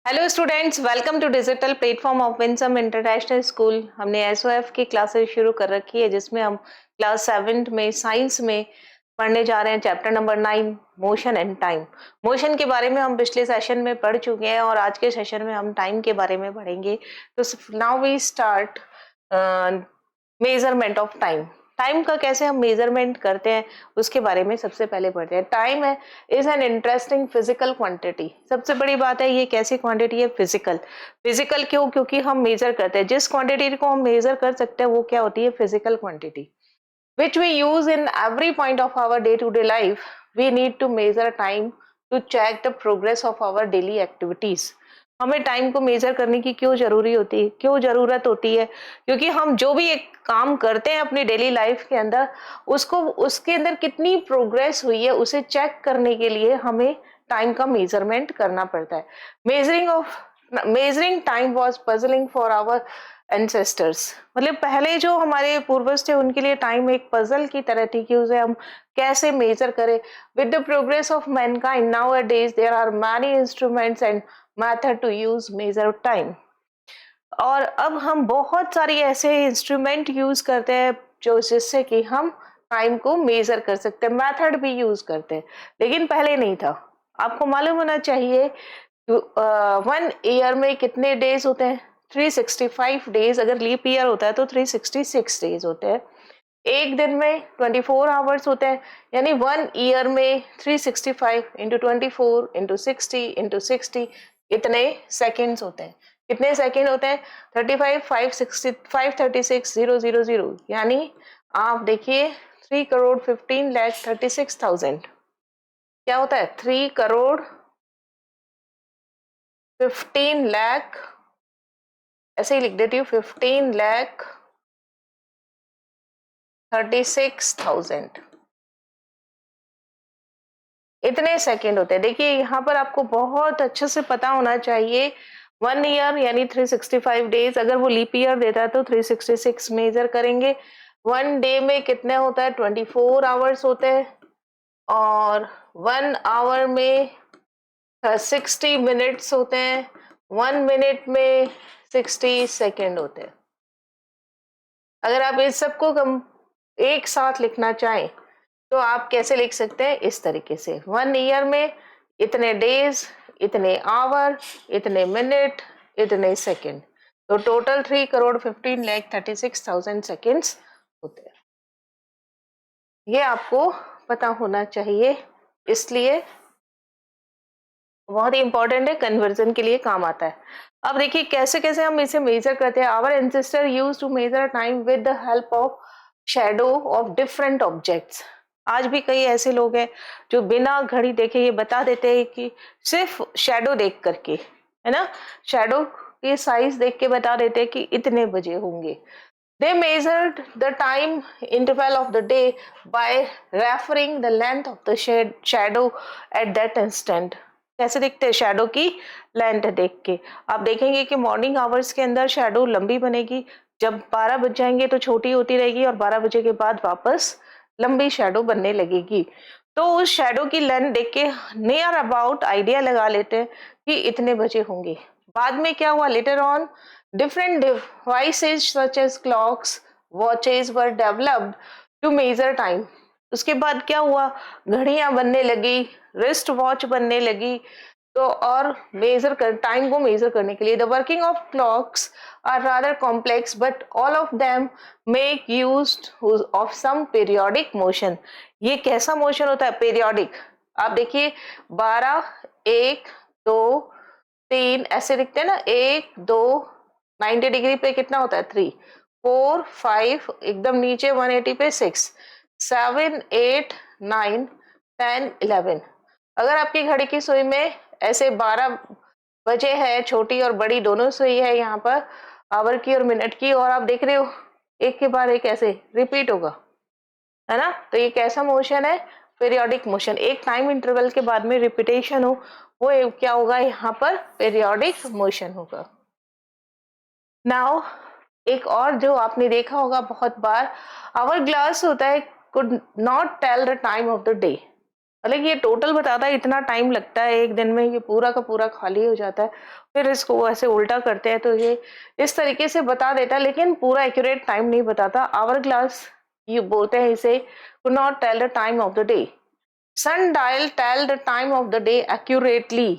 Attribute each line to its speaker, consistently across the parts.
Speaker 1: Hello students, welcome to digital platform of Winsome International School. हमने SOF की classes शुरू कर रखी है जिसमें हम क्लास 7 में साइंस में पढ़ने जा रहे हैं chapter number 9 motion and time. Motion के बारे में हम पिछले सेशन में पढ़ चुके हैं और आज के सेशन में हम टाइम के बारे में पढ़ेंगे। तो now we start measurement of time. Time का कैसे हम मेजरमेंट करते हैं उसके बारे में सबसे पहले पढ़ते हैं। टाइम है is an interesting physical quantity. सबसे बड़ी बात है ये कैसी क्वांटिटी है? फिजिकल। फिजिकल क्यों? क्योंकि हम मेजर करते हैं। जिस क्वांटिटी को हम मेजर कर सकते हैं वो क्या होती है? Physical quantity which we use in every point of our day-to-day life. We need to measure time to check the progress of our daily activities. हमें टाइम को मेजर करने की क्यों जरूरी होती है, क्यों जरूरत होती है? क्योंकि हम जो भी एक काम करते हैं अपनी डेली लाइफ के अंदर उसको उसके अंदर कितनी प्रोग्रेस हुई है उसे चेक करने के लिए हमें टाइम का मेजरमेंट करना पड़ता है। Measuring time was puzzling for our ancestors. मतलब पहले जो हमारे पूर्वज थे उनके लिए टाइम एक पजल की तरह थी कि उसे हम कैसे मेजर करें। With the progress of mankind nowadays there are many instruments and method to use measure time. और अब हम बहुत सारी ऐसे इंस्ट्रूमेंट यूज करते हैं जो जिससे कि हम टाइम को मेजर कर सकते हैं, मेथड भी यूज करते हैं, लेकिन पहले नहीं था। आपको मालूम होना चाहिए 1 ईयर में कितने डेज होते हैं? 365 डेज। अगर लीप ईयर होता है तो 366 डेज होते हैं। एक दिन में 24 आवर्स होते हैं, यानी 1 ईयर में 365 इंटू 24 इंटू 60 इंटू 60 इतने सेकेंड्स होते हैं। कितने सेकेंड होते हैं? 35 560 536 000। यानी आप देखिए 3,15,36,000 क्या होता है? 3,15,00,000, ऐसे ही लिख देती हूँ 15,36,000 इतने सेकेंड होते हैं। देखिए यहाँ पर आपको बहुत अच्छे से पता होना चाहिए 1 ईयर यानी 365 डेज। अगर वो लीप ईयर देता है तो 366 मेजर करेंगे। 1 डे में कितने होता है? 24 आवर्स होते हैं। और 1 आवर में 60 मिनट्स होते हैं। 1 मिनट में 60 सेकेंड होते हैं। अगर आप इस सबको एक साथ लिखना चाहें तो आप कैसे लिख सकते हैं? इस तरीके से 1 ईयर में इतने डेज, इतने आवर, इतने मिनट, इतने सेकेंड, तो टोटल 3,15,36,000 सेकेंड्स होते हैं। ये आपको पता होना चाहिए, इसलिए बहुत ही इंपॉर्टेंट है, कन्वर्जन के लिए काम आता है। अब देखिए कैसे कैसे हम इसे मेजर करते हैं। Our ancestor used to measure time with the help of shadow of different objects. आज भी कई ऐसे लोग हैं जो बिना घड़ी देखे ये बता देते हैं कि सिर्फ शैडो देख करके, है ना, शैडो की साइज देख के बता देते हैं कि इतने बजे होंगे। They measured the time interval of the day by referring the length of the shadow at that instant. कैसे देखते हैं? शैडो की लेंथ देख के। आप देखेंगे कि मॉर्निंग आवर्स के अंदर शैडो लंबी बनेगी, जब 12 बज जाएंगे तो छोटी होती रहेगी और 12 बजे के बाद वापस लंबी शैडो बनने लगेगी। तो उस शैडो की लेंथ देख के नियर अबाउट आइडिया लगा लेते हैं कि इतने बजे होंगे। बाद में क्या हुआ? Later on different devices such as clocks, watches were developed to measure time. उसके बाद क्या हुआ? घड़ियां बनने लगी, रिस्ट वॉच बनने लगी, तो और मेजर कर टाइम को मेजर करने के लिए। The working of clocks are rather complex but all of them make use of some periodic motion. ये कैसा मोशन होता है? पीरियोडिक। आप देखिए 12 1 2 3 ऐसे दिखते हैं ना, 1 2 90 डिग्री पे कितना होता है? 3 4 5 एकदम नीचे 180 पे 6 7 8 9 10 11। अगर आपकी घड़ी की सुई में ऐसे 12 बजे है, छोटी और बड़ी दोनों सुई है यहाँ पर, आवर की और मिनट की, और आप देख रहे हो एक के बाद एक ऐसे रिपीट होगा, है ना, तो ये कैसा मोशन है? Periodic motion. एक टाइम इंटरवल के बाद में रिपीटेशन हो, वो क्या होगा? यहाँ पर पीरियोडिक मोशन होगा। नाउ एक और जो आपने देखा होगा बहुत बार, आवर ग्लास होता है could not tell the time of the day. मतलब ये टोटल बताता है इतना टाइम लगता है एक दिन में, ये पूरा का पूरा खाली हो जाता है। फिर इसको ऐसे उल्टा करते हैं तो ये इस तरीके से बता देता है, लेकिन पूरा एक्यूरेट टाइम नहीं बताता। आवर ग्लास ये बोलते हैं इसे, could not tell the time of the day. Sundial tell the time of the day accurately.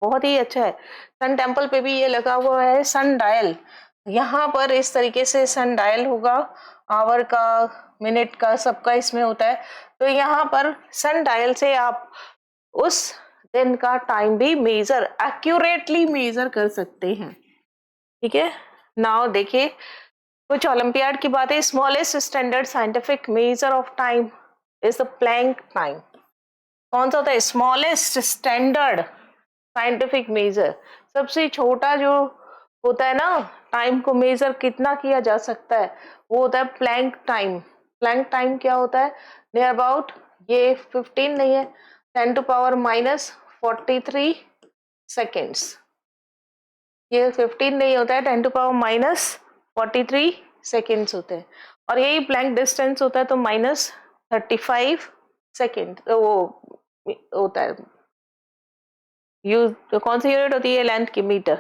Speaker 1: बहुत ही अच्छा है। सन टेम्पल पे भी ये लगा हुआ है सन डायल। यहाँ पर इस तरीके से सन डायल होगा, आवर का, मिनट का, सबका इसमें होता है। तो यहाँ पर सन डायल से आप उस दिन का टाइम भी मेजर, एक्यूरेटली मेजर कर सकते हैं। ठीक है, नाउ देखिए कुछ ओलंपियाड की बातें। Smallest standard scientific measure of time is the plank time. कौन सा होता है स्मॉलेस्ट स्टैंडर्ड साइंटिफिक मेजर? सबसे छोटा जो होता है ना टाइम को मेजर कितना किया जा सकता है, वो होता है प्लैंक टाइम। प्लैंक टाइम क्या होता है? नियर अबाउट, ये 15 नहीं है, 10 टू पावर माइनस 43 सेकेंड्स। ये 15 नहीं होता है, 10 टू पावर माइनस 43 सेकेंड्स होते हैं। और यही प्लैंक डिस्टेंस होता है तो माइनस 35 सेकेंड वो होता है। यूज तो कौन सी यूनिट होती है लेंथ की? मीटर।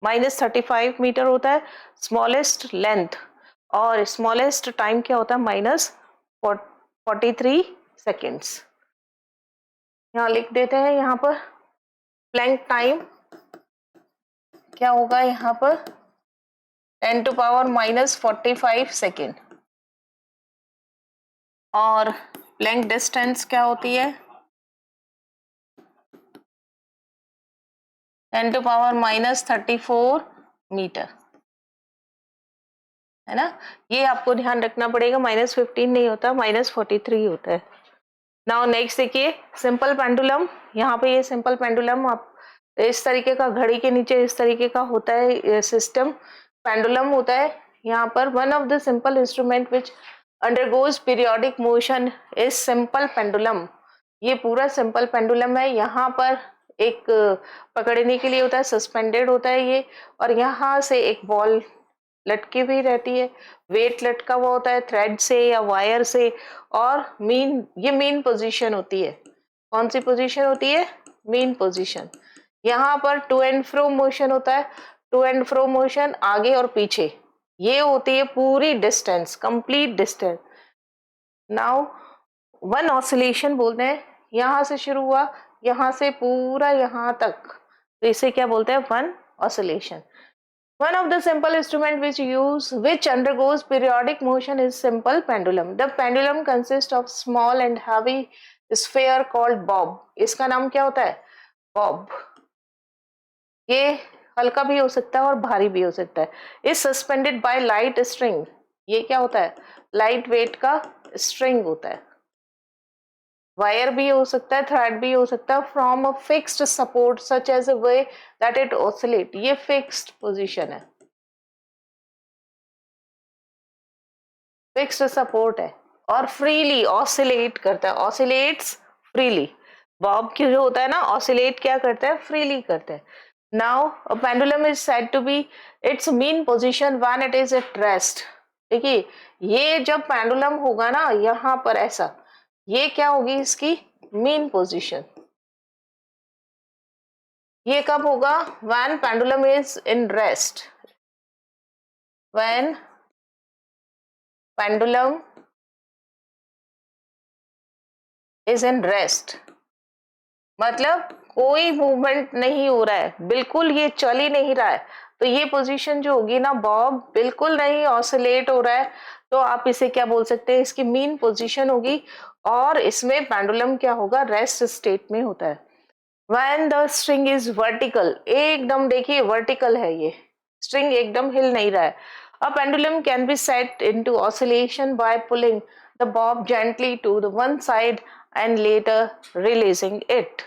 Speaker 1: माइनस 35 मीटर होता है स्मॉलेस्ट लेंथ, और स्मॉलेस्ट टाइम क्या होता है? Minus 43 seconds. यहाँ लिख देते हैं, यहाँ पर प्लैंक टाइम क्या होगा यहाँ पर? 10 टू पावर माइनस 45 सेकेंड। और प्लैंक डिस्टेंस क्या होती है? 10 टू पावर माइनस 34 मीटर, है ना? ये आपको ध्यान रखना पड़ेगा, माइनस 15 नहीं होता, माइनस 43 होता है। नाउ नेक्स्ट देखिए सिंपल पेंडुलम। यहाँ पे ये सिंपल पेंडुलम आप इस तरीके का, घड़ी के नीचे इस तरीके का होता है सिस्टम, पेंडुलम होता है। यहाँ पर one of the simple instrument which undergoes periodic motion is simple pendulum. ये पूरा सिंपल पेंडुलम है। यहाँ पर एक पकड़ने के लिए होता है, सस्पेंडेड होता है ये, और यहाँ से एक बॉल लटकी हुई रहती है, वेट लटका हुआ होता है थ्रेड से या वायर से। और ये मेन पोजीशन होती है। कौन सी पोजीशन होती है? Main position. यहाँ पर टू एंड फ्रो मोशन होता है, टू एंड फ्रो मोशन आगे और पीछे, ये होती है पूरी distance, complete distance. Now one oscillation बोलते हैं, यहाँ से शुरू हुआ, यहाँ से पूरा यहाँ तक, तो इसे क्या बोलते हैं? One oscillation. One of the simple instrument which undergoes periodic motion is simple pendulum. The pendulum consists of small and heavy sphere called bob. इसका नाम क्या होता है? bob. ये हल्का भी हो सकता है और भारी भी हो सकता है। Is suspended by light string. ये क्या होता है? लाइट वेट का स्ट्रिंग होता है। वायर भी हो सकता है, थ्रेड भी हो सकता है। From a fixed support such as a way that it oscillate. ये फिक्स्ड पोजीशन है, फिक्स्ड सपोर्ट है, और फ्रीली ऑसिलेट करता है, ऑसिलेट्स फ्रीली। बॉब की जो होता है ना, ऑसिलेट क्या करता है? फ्रीली करता है। Now a pendulum is said to be its mean position when it is at rest. देखिए ये जब पेंडुलम होगा ना यहाँ पर ऐसा, ये क्या होगी इसकी मीन पोजीशन। ये कब होगा? When pendulum is in rest. When pendulum is in rest, मतलब कोई मूवमेंट नहीं हो रहा है, बिल्कुल ये चल ही नहीं रहा है, तो ये पोजीशन जो होगी ना, बॉब बिल्कुल नहीं ऑसिलेट हो रहा है, तो आप इसे क्या बोल सकते हैं? इसकी मीन पोजीशन होगी। और इसमें पेंडुलम क्या होगा? रेस्ट स्टेट में होता है। When the string is vertical, एकदम देखिए वर्टिकल है, ये स्ट्रिंग एकदम हिल नहीं रहा है। A pendulum can be set into oscillation by pulling the bob gently to the one side and later releasing it.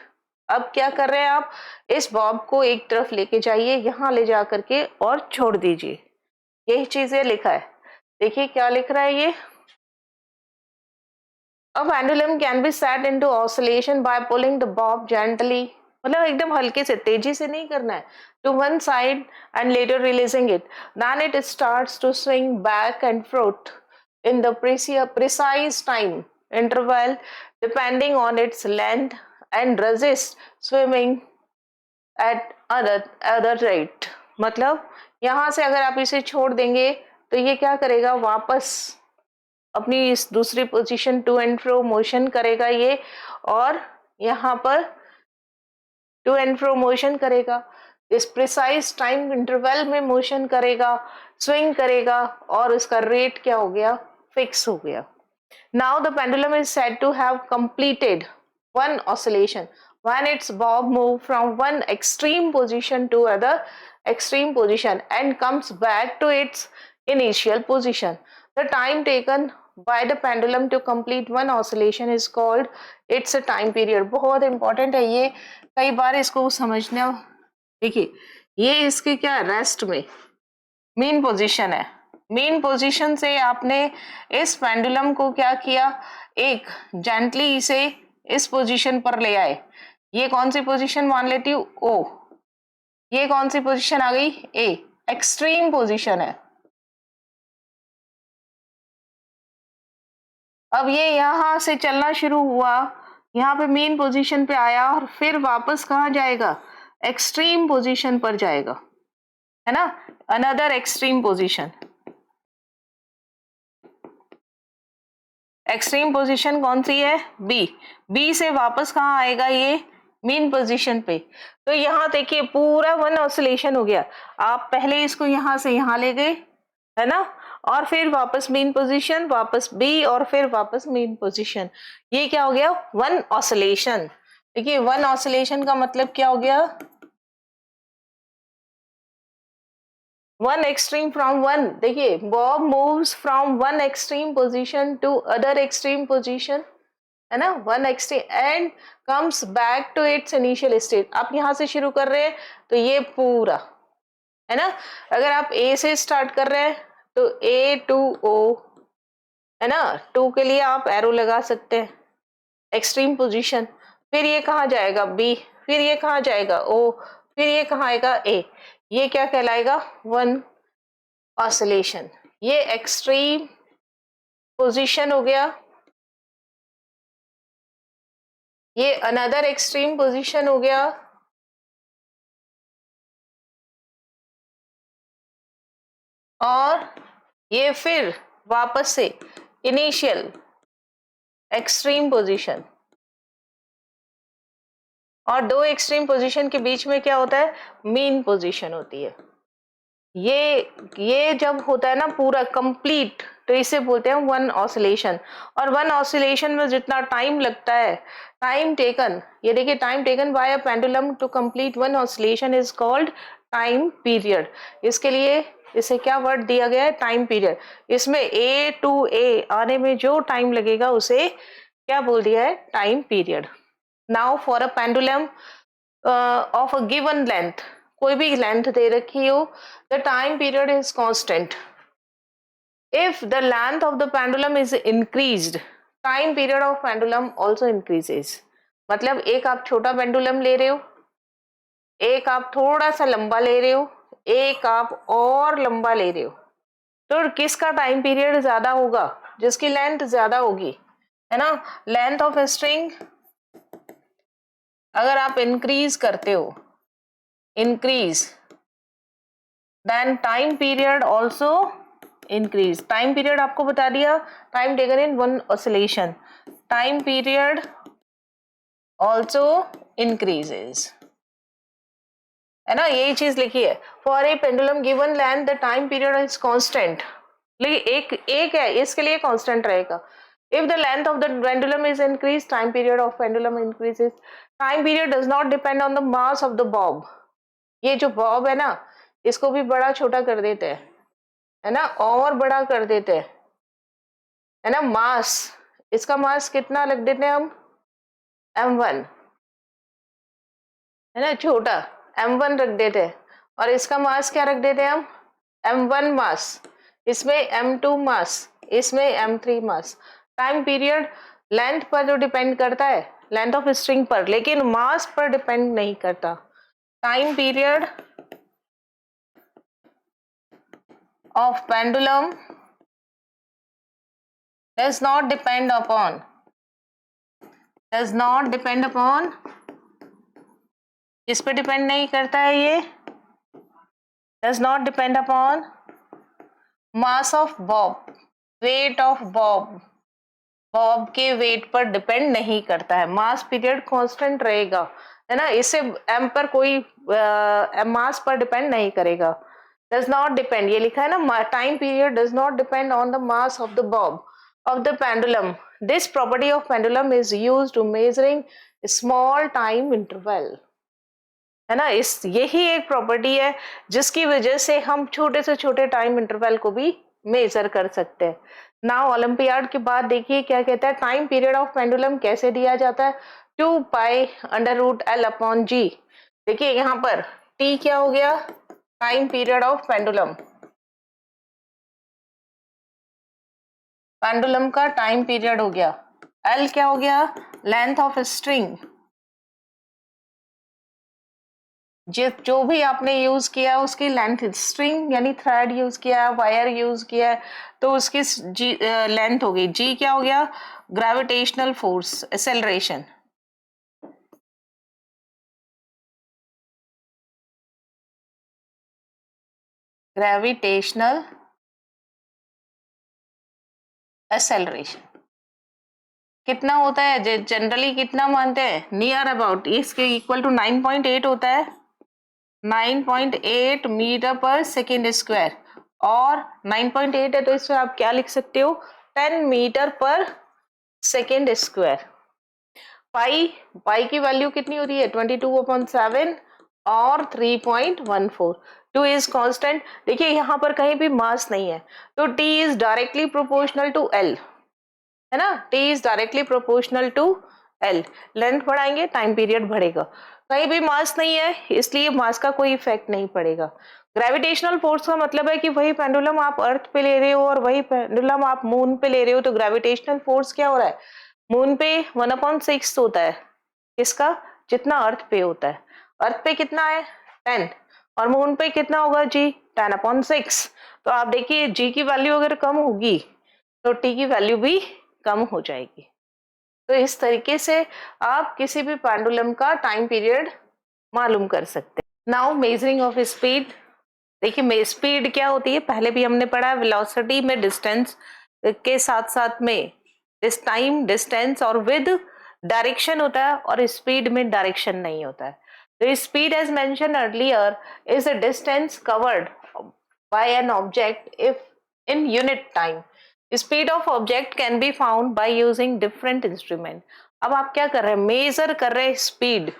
Speaker 1: अब क्या कर रहे हैं आप? इस बॉब को एक तरफ लेके जाइए, यहाँ ले जा करके और छोड़ दीजिए। यही चीजें लिखा है, देखिए क्या लिख रहा है ये। A pendulum can be set into oscillation by pulling the bob gently, मतलब एकदम हल्के से, तेजी से नहीं करना है, to one side and later releasing it. Then it starts to swing back and forth in the precise time interval depending on its length and resist swimming at other rate। मतलब यहाँ से अगर आप इसे छोड़ देंगे तो ये क्या करेगा, वापस अपनी इस दूसरी position to and fro motion करेगा ये, और यहाँ पर टू एंड फ्रो मोशन करेगा, इस प्रिसाइज टाइम इंटरवल में मोशन करेगा, स्विंग करेगा, और उसका रेट क्या हो गया, फिक्स हो गया। Now the pendulum is said to have completed one oscillation when its bob moves from one extreme position to other extreme position and comes back to its initial position. The time taken by the pendulum to complete one oscillation is called its time period। बहुत important है ये, कई बार इसको समझना। देखिए ये इसके क्या रेस्ट में मीन पोजीशन है, मीन पोजीशन से आपने इस पेंडुलम को क्या किया, एक जेंटली इसे इस पोजीशन पर ले आए। ये कौन सी पोजीशन मान लेती हूँ, ओ। ये कौन सी पोजीशन आ गई, ए, एक्सट्रीम पोजीशन है। अब ये यहां से चलना शुरू हुआ, यहाँ पे मीन पोजीशन पे आया और फिर वापस कहाँ जाएगा, एक्सट्रीम पोजीशन पर जाएगा, है ना, another extreme position. Extreme position कौन सी है, बी। बी से वापस कहाँ आएगा, ये मीन पोजीशन पे। तो यहाँ देखिए पूरा वन ऑसिलेशन हो गया। आप पहले इसको यहाँ से यहाँ ले गए, है ना, और फिर वापस मीन पोजीशन, वापस बी, और फिर वापस मीन पोजीशन। ये क्या हो गया, वन ऑसिलेशन। देखिए वन ऑसिलेशन का मतलब क्या हो गया, वन एक्सट्रीम फ्रॉम वन। देखिए bob moves from one extreme position to other extreme position, है ना, one extreme and comes back to its initial state. आप यहाँ से शुरू कर रहे हैं तो ये पूरा, है ना, अगर आप ए से स्टार्ट कर रहे हैं तो ए टू ओ, है ना, टू के लिए आप एरो लगा सकते हैं, एक्सट्रीम पोजीशन। फिर ये कहाँ जाएगा, बी, फिर ये कहाँ जाएगा, ओ, फिर ये कहाँ आएगा, ए। ये क्या कहलाएगा, वन ऑसिलेशन। ये एक्सट्रीम पोजीशन हो गया, ये अनदर एक्सट्रीम पोजीशन हो गया, और ये फिर वापस से इनिशियल एक्सट्रीम पोजीशन। और दो एक्सट्रीम पोजीशन के बीच में क्या होता है, मीन पोजीशन होती है। ये जब होता है ना पूरा कंप्लीट, तो इसे बोलते हैं वन ऑसिलेशन। और वन ऑसिलेशन में जितना टाइम लगता है, टाइम टेकन, ये देखिए time taken by a pendulum to complete one oscillation is called time period. इसके लिए इसे क्या वर्ड दिया गया है, टाइम पीरियड। इसमें ए टू ए आने में जो टाइम लगेगा उसे क्या बोल दिया है, time period. Now for a pendulum of a given length, कोई भी लेंथ दे रखी हो, the time period is constant. If the length of the pendulum is increased, time period of pendulum also increases. मतलब एक आप छोटा पेंडुलम ले रहे हो, एक आप थोड़ा सा लंबा ले रहे हो, एक आप और लंबा ले रहे हो, तो किसका टाइम पीरियड ज्यादा होगा, जिसकी लेंथ ज्यादा होगी, है ना। लेंथ ऑफ स्ट्रिंग अगर आप इंक्रीज करते हो, increase, then time period also increase. Time period आपको बता दिया, time taken in one oscillation, time period also increases, है ना, यही चीज लिखी है। For a pendulum given length the time period is constant. लेकिन एक है, इसके लिए कांस्टेंट रहेगा। If the length of the pendulum is increase, time period of pendulum increases. Time period does not depend on the mass of the Bob. ये जो Bob है ना, इसको भी बड़ा छोटा कर देते हैं, है ना, और बड़ा कर देते हैं, है ना। मास, इसका मास कितना रख देते हैं हम, m1, है ना, छोटा m1 रख देते हैं, और इसका मास क्या रख देते हैं हम, m1 मास, इसमें m2 मास, इसमें m3 मास। टाइम पीरियड लेंथ पर जो डिपेंड करता है, लेंथ ऑफ स्ट्रिंग पर, लेकिन मास पर डिपेंड नहीं करता। Time period of pendulum does not depend upon does not depend upon, किस पे डिपेंड नहीं करता है ये, does not depend upon mass of Bob, weight of Bob, Bob के वेट पर डिपेंड नहीं करता है, मास पीरियड कांस्टेंट रहेगा, है ना, इससे एम पर कोई मास पर डिपेंड नहीं करेगा। डज नॉट डिपेंड, ये लिखा है ना, time period does not depend on the mass of the bob of the pendulum, this property of pendulum is used to measuring small time interval, है ना, इस यही एक प्रॉपर्टी है जिसकी वजह से हम छोटे से छोटे टाइम इंटरवल को भी मेजर कर सकते हैं। नाउ ओलंपियाड के बाद देखिए क्या कहता है, टाइम पीरियड ऑफ पेंडुलम कैसे दिया जाता है, 2 pi under root L upon g. देखिए यहाँ पर टी क्या हो गया, time period of pendulum, pendulum का टाइम पीरियड हो गया, एल क्या हो गया, लेंथ ऑफ स्ट्रिंग, जो भी आपने यूज किया उसकी लेंथ, स्ट्रिंग यानी थ्रेड यूज किया, वायर यूज किया, तो उसकी जी लेंथ हो गई, जी क्या हो गया, gravitational force acceleration, gravitational acceleration कितना होता है, जनरली कितना मानते हैं, नियर अबाउट, इसके इक्वल टू 9.8 होता है, 9.8 मीटर पर सेकेंड स्क्वायर, और 9.8 है तो इसमें आप क्या लिख सकते हो, 10 मीटर पर सेकेंड स्क्वायर। पाई, पाई की वैल्यू कितनी होती है, 22/7 और 3.14, टू इज कांस्टेंट। देखिए यहाँ पर कहीं भी मास नहीं है, तो T is directly proportional to L, है ना, T is directly proportional to L, length बढ़ाएंगे टाइम पीरियड बढ़ेगा, कहीं भी मास नहीं है इसलिए मास का कोई इफेक्ट नहीं पड़ेगा। ग्रेविटेशनल फोर्स का मतलब है कि वही पेंडुलम आप अर्थ पे ले रहे हो और वही पेंडुलम आप मून पे ले रहे हो, तो ग्रेविटेशनल फोर्स क्या हो रहा है, मून पे 1/6 होता है, किसका, जितना अर्थ पे होता है, अर्थ पे कितना है 10, और मून पे कितना होगा जी, 10/6, तो आप देखिए जी की वैल्यू अगर कम होगी तो टी की वैल्यू भी कम हो जाएगी। तो इस तरीके से आप किसी भी पेंडुलम का टाइम पीरियड मालूम कर सकते हैं। नाउ मेजरिंग ऑफ स्पीड, देखिए स्पीड क्या होती है, पहले भी हमने पढ़ा, वेलोसिटी में डिस्टेंस के साथ साथ में इस टाइम, डिस्टेंस और विद डायरेक्शन होता है, और स्पीड में डायरेक्शन नहीं होता है। तो speed as mention earlier is the distance covered by an object if in unit time, speed of object can be found by using different instrument. अब आप क्या कर रहे हैं, मेजर कर रहे हैं स्पीड,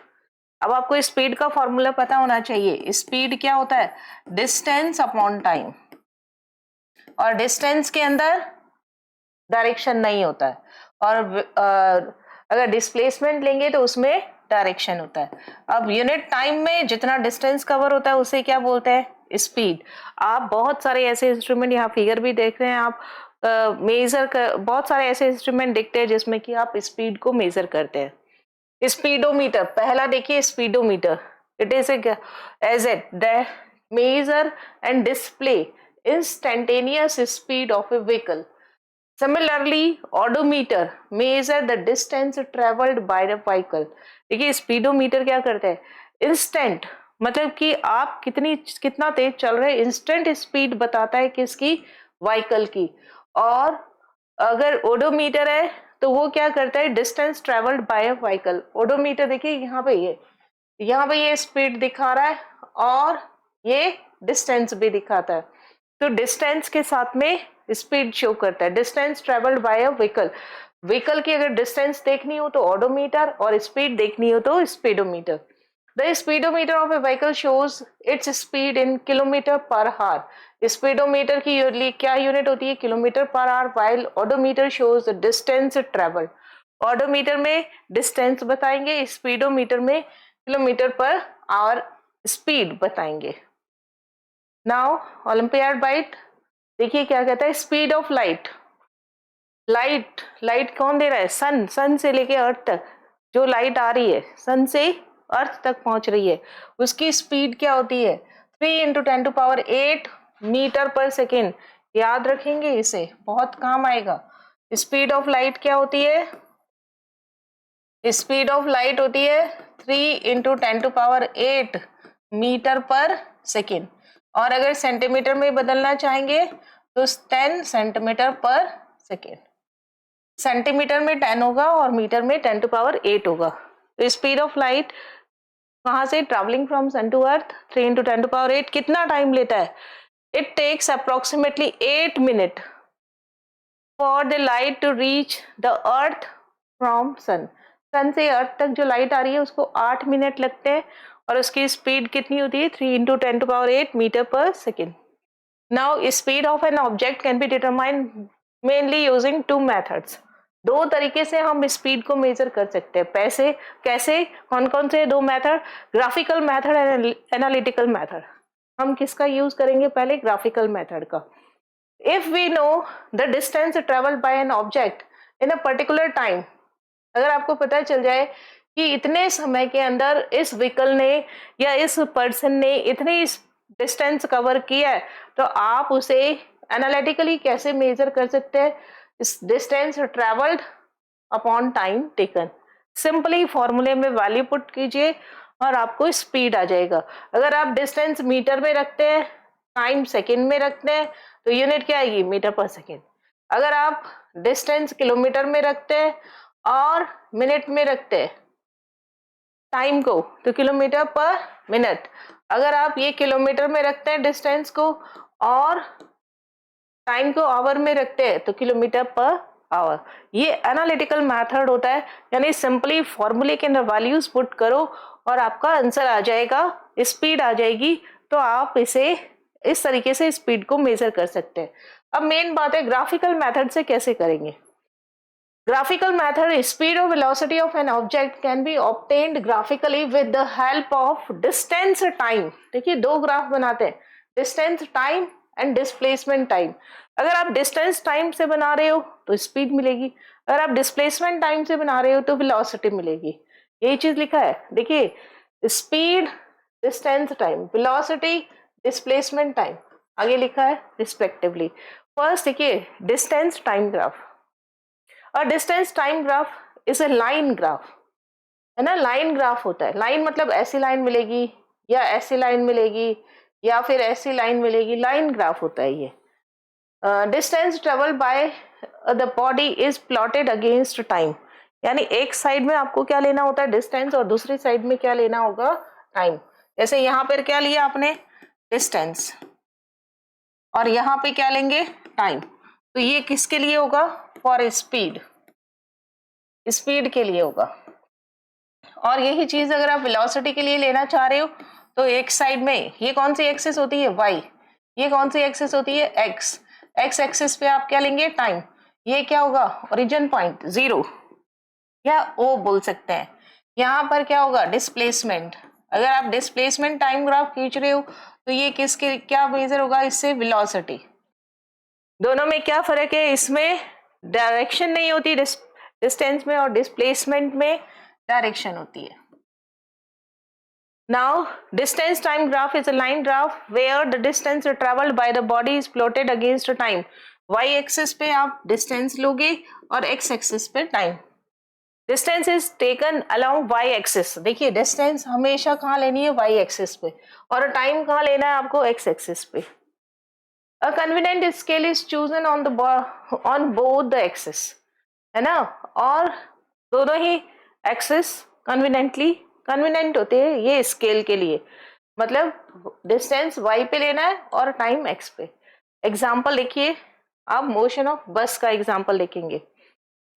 Speaker 1: अब आपको स्पीड का फॉर्मूला पता होना चाहिए, स्पीड क्या होता है, डिस्टेंस अपॉन टाइम, और डिस्टेंस के अंदर डायरेक्शन नहीं होता है, और अगर डिस्प्लेसमेंट लेंगे तो उसमें डायरेक्शन होता है। अब यूनिट टाइम में जितना डिस्टेंस कवर होता है उसे क्या बोलते हैं, स्पीड। आप बहुत सारे ऐसे इंस्ट्रूमेंट, यहाँ फिगर भी देख रहे हैं आप, मेजर कर, बहुत सारे ऐसे इंस्ट्रूमेंट दिखते हैं जिसमें कि आप स्पीड को मेजर करते हैं। स्पीडोमीटर, पहला देखिए speedometer, it is as it that measure and display instantaneous speed of a vehicle. Similarly, odometer measure the distance traveled by the vehicle। देखिए स्पीडोमीटर क्या करता है, इंस्टेंट, मतलब कि आप कितना तेज चल रहे हैं, इंस्टेंट स्पीड बताता है किसकी, व्हीकल की। और अगर ओडोमीटर है तो वो क्या करता है, distance travelled bye a vehicle. Odometer देखिए यहाँ पे ये स्पीड दिखा रहा है और ये डिस्टेंस भी दिखाता है, तो डिस्टेंस के साथ में स्पीड शो करता है, distance travelled bye a vehicle. Vehicle की अगर डिस्टेंस देखनी हो तो ओडोमीटर, और स्पीड देखनी हो तो speedometer. The speedometer of a vehicle shows its speed in kilometre per our. Speedometer की क्या यूनिट होती है, kilometre per our, while odometer shows the distance travelled. Odometer में डिस्टेंस बताएंगे, स्पीडोमीटर में किलोमीटर पर आवर स्पीड बताएंगे। Now olympiad bite, देखिए क्या कहता है, स्पीड ऑफ लाइट, लाइट कौन दे रहा है, सन से लेके अर्थ तक जो लाइट आ रही है, सन से अर्थ तक पहुंच रही है, उसकी स्पीड क्या होती है, 3 × 10⁸ मीटर पर सेकेंड। याद रखेंगे, इसे बहुत काम आएगा। स्पीड ऑफ लाइट क्या होती है, स्पीड ऑफ लाइट होती है 3 × 10⁸ मीटर पर सेकेंड, और अगर सेंटीमीटर में बदलना चाहेंगे तो 10 सेंटीमीटर पर सेकेंड। सेंटीमीटर में 10 होगा और मीटर में 10⁸ होगा। तो स्पीड ऑफ लाइट कहाँ से, travelling from sun to earth, 3 × 10⁸ कितना टाइम लेता है? It takes approximately 8 minute for the light to reach the earth from sun. Sun से अर्थ तक जो लाइट आ रही है उसको 8 मिनट लगते हैं, और उसकी स्पीड कितनी होती है? 3 × 10⁸ metre per second. Now speed of an object can be determined mainly using 2 methods. 2 तरीके से हम स्पीड को मेजर कर सकते हैं। पैसे कैसे, कौन कौन से 2 method? Graphical method and analytical method. हम किसका यूज करेंगे? पहले ग्राफिकल मेथड का। If we know the distance travelled by an object in a particular time, अगर आपको पता चल जाए कि इतने समय के अंदर इस व्हीकल ने या इस पर्सन ने इतनी डिस्टेंस कवर किया है, तो आप उसे एनालिटिकली कैसे मेजर कर सकते हैं? इस distance travelled upon time taken. Simply फॉर्मूले में वैल्यू पुट कीजिए और आपको स्पीड आ जाएगा। अगर आप डिस्टेंस मीटर में रखते हैं, टाइम सेकेंड में रखते हैं, तो यूनिट क्या आएगी? Metre per second. अगर आप डिस्टेंस किलोमीटर में रखते हैं और मिनट में रखते हैं टाइम को, तो किलोमीटर पर मिनट। अगर आप ये किलोमीटर में रखते हैं डिस्टेंस को और टाइम को आवर में रखते हैं, तो किलोमीटर पर आवर। ये एनालिटिकल मेथड होता है, यानी सिंपली फॉर्मूले के अंदर वैल्यूज पुट करो और आपका आंसर आ जाएगा, स्पीड आ जाएगी। तो आप इसे इस तरीके से स्पीड को मेजर कर सकते हैं। अब मेन बात है ग्राफिकल मेथड से कैसे करेंगे। Graphical method, speed or velocity of an object can be obtained graphically with the help of distance time। देखिए 2 ग्राफ बनाते हैं, distance time and displacement time. अगर आप डिस्टेंस टाइम से बना रहे हो तो स्पीड मिलेगी, अगर आप डिस्प्लेसमेंट टाइम से बना रहे हो तो वेलोसिटी मिलेगी। यही चीज लिखा है, देखिए speed, distance time, velocity, displacement time, आगे लिखा है रिस्पेक्टिवली। फर्स्ट देखिए डिस्टेंस टाइम ग्राफ। और distance time graph is a line graph, है ना। लाइन ग्राफ होता है, लाइन मतलब ऐसी लाइन मिलेगी या ऐसी लाइन मिलेगी या फिर ऐसी लाइन मिलेगी, लाइन ग्राफ होता है ये। Distance travel by the body is plotted against time, यानी एक साइड में आपको क्या लेना होता है? डिस्टेंस, और दूसरी साइड में क्या लेना होगा? टाइम। जैसे यहाँ पर क्या लिया आपने? डिस्टेंस, और यहाँ पे क्या लेंगे? टाइम। तो ये किसके लिए होगा? फॉर स्पीड, स्पीड के लिए होगा। और यही चीज अगर आप वेलोसिटी के लिए लेना चाह रहे हो तो एक साइड में ये कौन सी एक्सिस होती है? वाई। ये कौन सी एक्सिस होती है? एक्स। एक्स एक्सिस पे आप क्या लेंगे? टाइम। ये क्या होगा? ओरिजिन पॉइंट 0 या ओ बोल सकते हैं। यहाँ पर क्या होगा? डिस्प्लेसमेंट। अगर आप डिस्प्लेसमेंट टाइम ग्राफ खींच रहे हो तो ये किसके क्या मेजर होगा? इससे वेलोसिटी। दोनों में क्या फर्क है? इसमें डायरेक्शन नहीं होती डिस्टेंस में, और डिस्प्लेसमेंट में डायरेक्शन होती है। Now distance time graph is a line graph where the distance traveled by the body is plotted against time। y axis पे आप डिस्टेंस लोगे और x एक्सिस पे time. Distance is taken along y axis. देखिए distance हमेशा कहाँ लेनी है? y एक्सिस पे, और टाइम कहाँ लेना है आपको? x एक्सिस पे। A convenient scale is chosen on both the axis, है ना। और दोनों ही एक्सिस कन्वीनियंट होते हैं ये स्केल के लिए, मतलब डिस्टेंस y पे लेना है और टाइम x पे। एग्जाम्पल देखिए, आप मोशन ऑफ बस का एग्जाम्पल देखेंगे।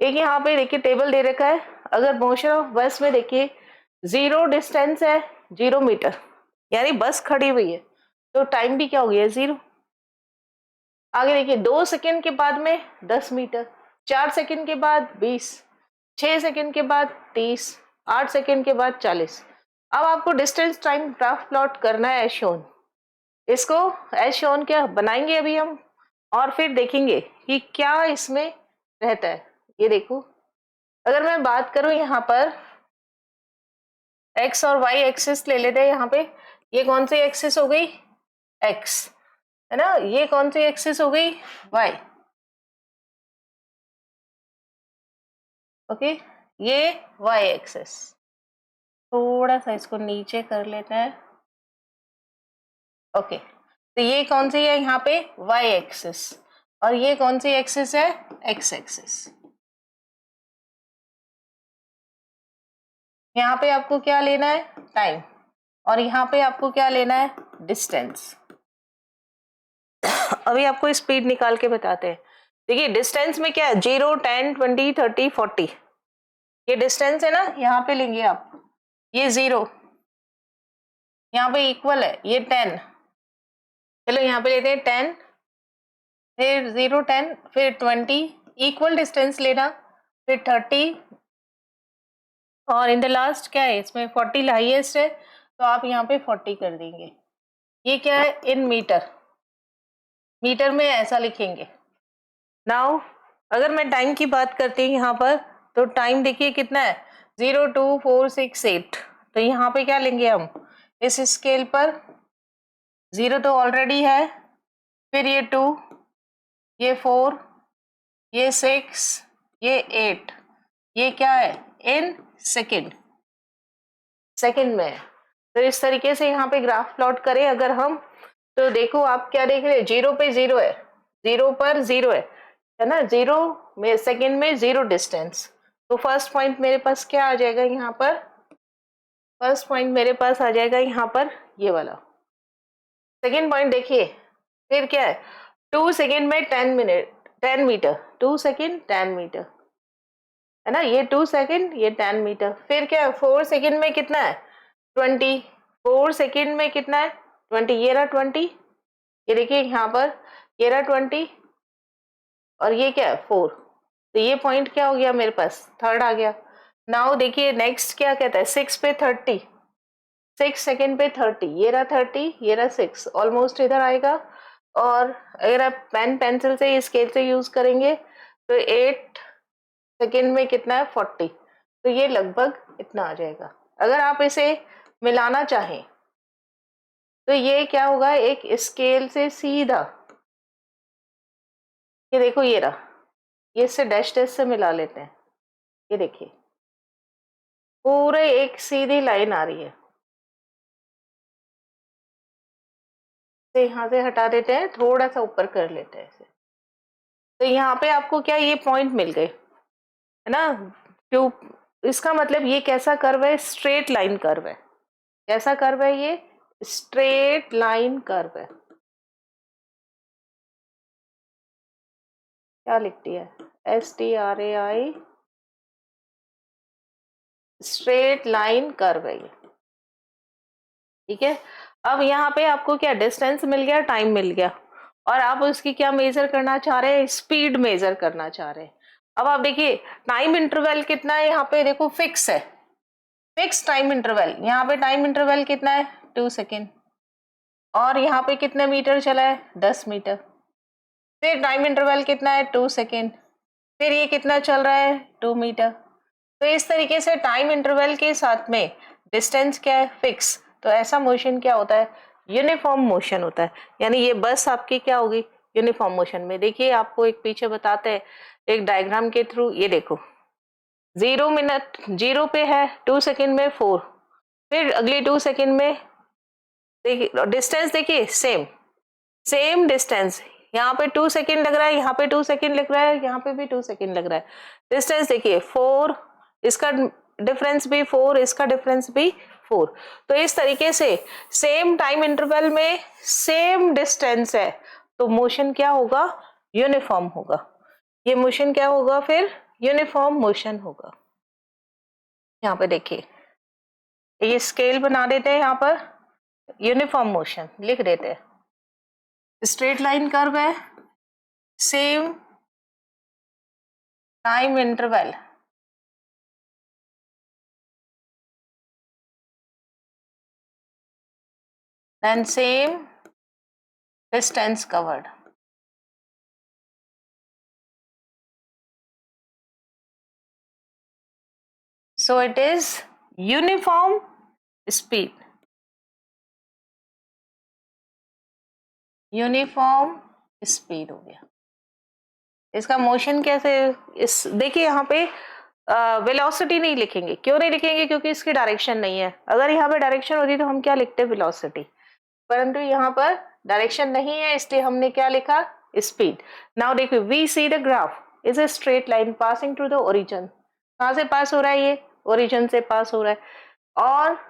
Speaker 1: एक यहाँ पे देखिए टेबल दे रखा है, अगर मोशन ऑफ बस में देखिए 0 डिस्टेंस है, 0 मीटर, यानी बस खड़ी हुई है, तो टाइम भी क्या हो गया? 0। आगे देखिए 2 सेकंड के बाद में 10 मीटर, 4 सेकंड के बाद 20, 6 सेकंड के बाद 30, 8 सेकंड के बाद 40। अब आपको डिस्टेंस टाइम ग्राफ प्लॉट करना है एज शोन। इसको एज शोन क्या बनाएंगे अभी हम, और फिर देखेंगे कि क्या इसमें रहता है। ये देखो, अगर मैं बात करूं यहाँ पर एक्स और वाई एक्सिस ले लेते हैं। यहाँ पे ये कौन सी एक्सिस हो गई? एक्स, है ना। ये कौन सी एक्सिस हो गई? वाई। ओके, ये y एक्सिस, थोड़ा सा इसको नीचे कर लेते हैं। ओके, तो ये कौन सी है यहाँ पे y एक्सिस, और ये कौन सी एक्सिस है x एक्सिस। यहाँ पे आपको क्या लेना है टाइम, और यहाँ पे आपको क्या लेना है डिस्टेंस। अभी आपको स्पीड निकाल के बताते हैं। देखिए डिस्टेंस में क्या है 0, 10, 20, 30, 40, ये डिस्टेंस है ना, यहाँ पे लेंगे आप। ये 0 यहाँ पे इक्वल है ये 10, चलो यहाँ पे लेते हैं 10, फिर 0, 10, फिर 20, इक्वल डिस्टेंस लेना, फिर 30, और इन द लास्ट क्या है इसमें 40 हाईएस्ट है, तो आप यहाँ पे 40 कर देंगे। ये क्या है इन मीटर, मीटर में ऐसा लिखेंगे। नाउ अगर मैं टाइम की बात करती हूँ यहाँ पर, तो टाइम देखिए कितना है 0, 2, 4, 6, 8, तो यहाँ पे क्या लेंगे हम इस स्केल पर, 0 तो ऑलरेडी है, फिर ये 2, ये 4, ये 6, ये 8, ये क्या है इन सेकेंड, सेकेंड में है। तो इस तरीके से यहाँ पे ग्राफ प्लॉट करें अगर हम, तो देखो आप क्या देख रहे हैं 0 पे 0 है, 0 पर 0 है ना, 0 में सेकेंड में 0 डिस्टेंस। तो फर्स्ट पॉइंट मेरे पास क्या आ जाएगा यहाँ पर, फर्स्ट पॉइंट मेरे पास आ जाएगा यहाँ पर ये वाला। सेकेंड पॉइंट देखिए फिर क्या है 2 सेकेंड में 10 मीटर, 2 सेकेंड 10 मीटर है ना, ये 2 सेकेंड ये 10 मीटर। फिर क्या है 4 सेकेंड में कितना है 20, 4 सेकेंड में कितना है 20, ये रहा 20, ये देखिए यहाँ पर ये रहा 20, और ये क्या है 4, तो ये पॉइंट क्या हो गया मेरे पास थर्ड आ गया। नाउ देखिए नेक्स्ट क्या कहता है 6 पे 30, 6 सेकेंड पे 30, ये रहा 30, ये रहा 6, ऑलमोस्ट इधर आएगा। और अगर आप पेन पेंसिल से स्केल से यूज करेंगे तो 8 सेकेंड में कितना है 40, तो ये लगभग इतना आ जाएगा। अगर आप इसे मिलाना चाहें तो ये क्या होगा एक स्केल से सीधा, ये देखो ये रहा, ये इससे डैश डैश से मिला लेते हैं, ये देखिए पूरे एक सीधी लाइन आ रही है, तो यहाँ से हटा देते हैं, थोड़ा सा ऊपर कर लेते हैं इसे, तो यहाँ पे आपको क्या ये पॉइंट मिल गए है ना। क्यों, इसका मतलब ये कैसा कर्व है स्ट्रेट लाइन कर्व है, कैसा कर्व है ये स्ट्रेट लाइन कर्व है। क्या लिखती है STRAI, स्ट्रेट लाइन कर्व है ये, ठीक है। अब यहाँ पे आपको क्या डिस्टेंस मिल गया टाइम मिल गया, और आप उसकी क्या मेजर करना चाह रहे हैं स्पीड मेजर करना चाह रहे हैं। अब आप देखिए टाइम इंटरवल कितना है यहाँ पे देखो फिक्स है, फिक्स टाइम इंटरवल, यहाँ पे टाइम इंटरवल कितना है 2 सेकेंड, और यहाँ पे कितने मीटर चला है 10 मीटर, फिर टाइम इंटरवल कितना है 2 सेकेंड, फिर ये कितना चल रहा है 2 मीटर। तो इस तरीके से टाइम इंटरवल के साथ में डिस्टेंस क्या है फिक्स, तो ऐसा मोशन क्या होता है यूनिफॉर्म मोशन होता है, यानी ये बस आपकी क्या होगी यूनिफॉर्म मोशन में। देखिए आपको एक पीछे बताते हैं एक डायग्राम के थ्रू, ये देखो 0 मिनट 0 पे है 2 सेकेंड में 4, फिर अगली 2 सेकेंड में देखिए डिस्टेंस देखिए सेम, सेम डिस्टेंस, यहाँ पे 2 सेकेंड लग रहा है, यहाँ पे 2 सेकेंड लग रहा है, यहाँ पे भी 2 सेकेंड लग रहा है। डिस्टेंस देखिए 4, इसका डिफरेंस भी 4, इसका डिफरेंस भी 4। तो इस तरीके से सेम टाइम इंटरवल में सेम डिस्टेंस है, तो मोशन क्या होगा यूनिफॉर्म होगा, ये मोशन क्या होगा फिर यूनिफॉर्म मोशन होगा। यहाँ पे देखिए ये स्केल बना देते हैं, यहाँ पर यूनिफॉर्म मोशन लिख देते हैं, स्ट्रेट लाइन कर्व है, same time interval, then same distance covered. So it is uniform speed, uniform speed हो गया। इसका मोशन कैसे, इस देखिए यहाँ पे वेलोसिटी नहीं लिखेंगे। क्यों नहीं लिखेंगे? क्योंकि इसकी डायरेक्शन नहीं है। अगर यहाँ पे डायरेक्शन होती तो हम क्या लिखते? वेलोसिटी। परंतु यहाँ पर डायरेक्शन नहीं है, इसलिए हमने क्या लिखा? स्पीड। नाउ देखिए, we see the graph is a straight line passing through the origin. कहाँ से पास हो रहा है? ये ओरिजिन से पास हो रहा है। और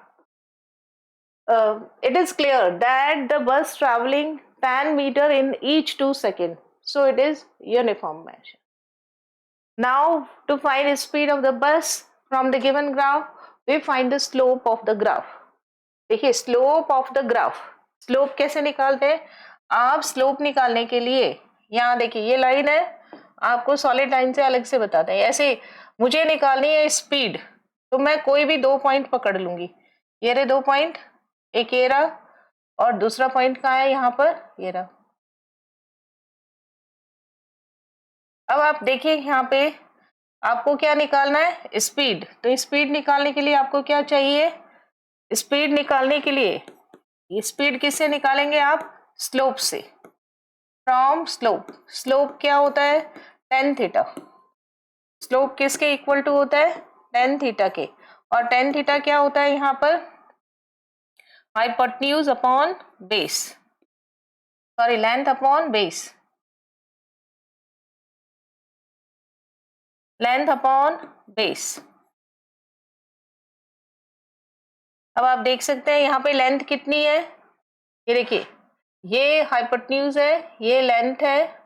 Speaker 1: it is clear that the bus traveling 10 meter in each 2 seconds. So it is uniform motion. Now to find speed of the bus from the given graph, we find the slope of the graph. देखिए slope of the graph, slope कैसे निकालते हैं? आप slope निकालने के लिए यहाँ देखिए ये लाइन है, आपको सॉलिड लाइन से अलग से बताते हैं। ऐसे मुझे निकालनी है स्पीड, तो मैं कोई भी 2 पॉइंट पकड़ लूंगी। ये रहे 2 पॉइंट, एक ये रहा और दूसरा पॉइंट कहाँ है? यहाँ पर ये रहा। अब आप देखिए यहाँ पे आपको क्या निकालना है? स्पीड। तो स्पीड निकालने के लिए आपको क्या चाहिए? स्पीड निकालने के लिए स्पीड किससे निकालेंगे आप? स्लोप से, फ्रॉम स्लोप। स्लोप क्या होता है? tan theta. स्लोप किसके इक्वल टू होता है? tan थीटा के। और tan थीटा क्या होता है यहाँ पर? Hypotenuse upon base, sorry length upon base, length upon base. अब आप देख सकते हैं यहाँ पे लेंथ कितनी है? ये देखिए, ये हाइपोटेन्यूज है, ये लेंथ है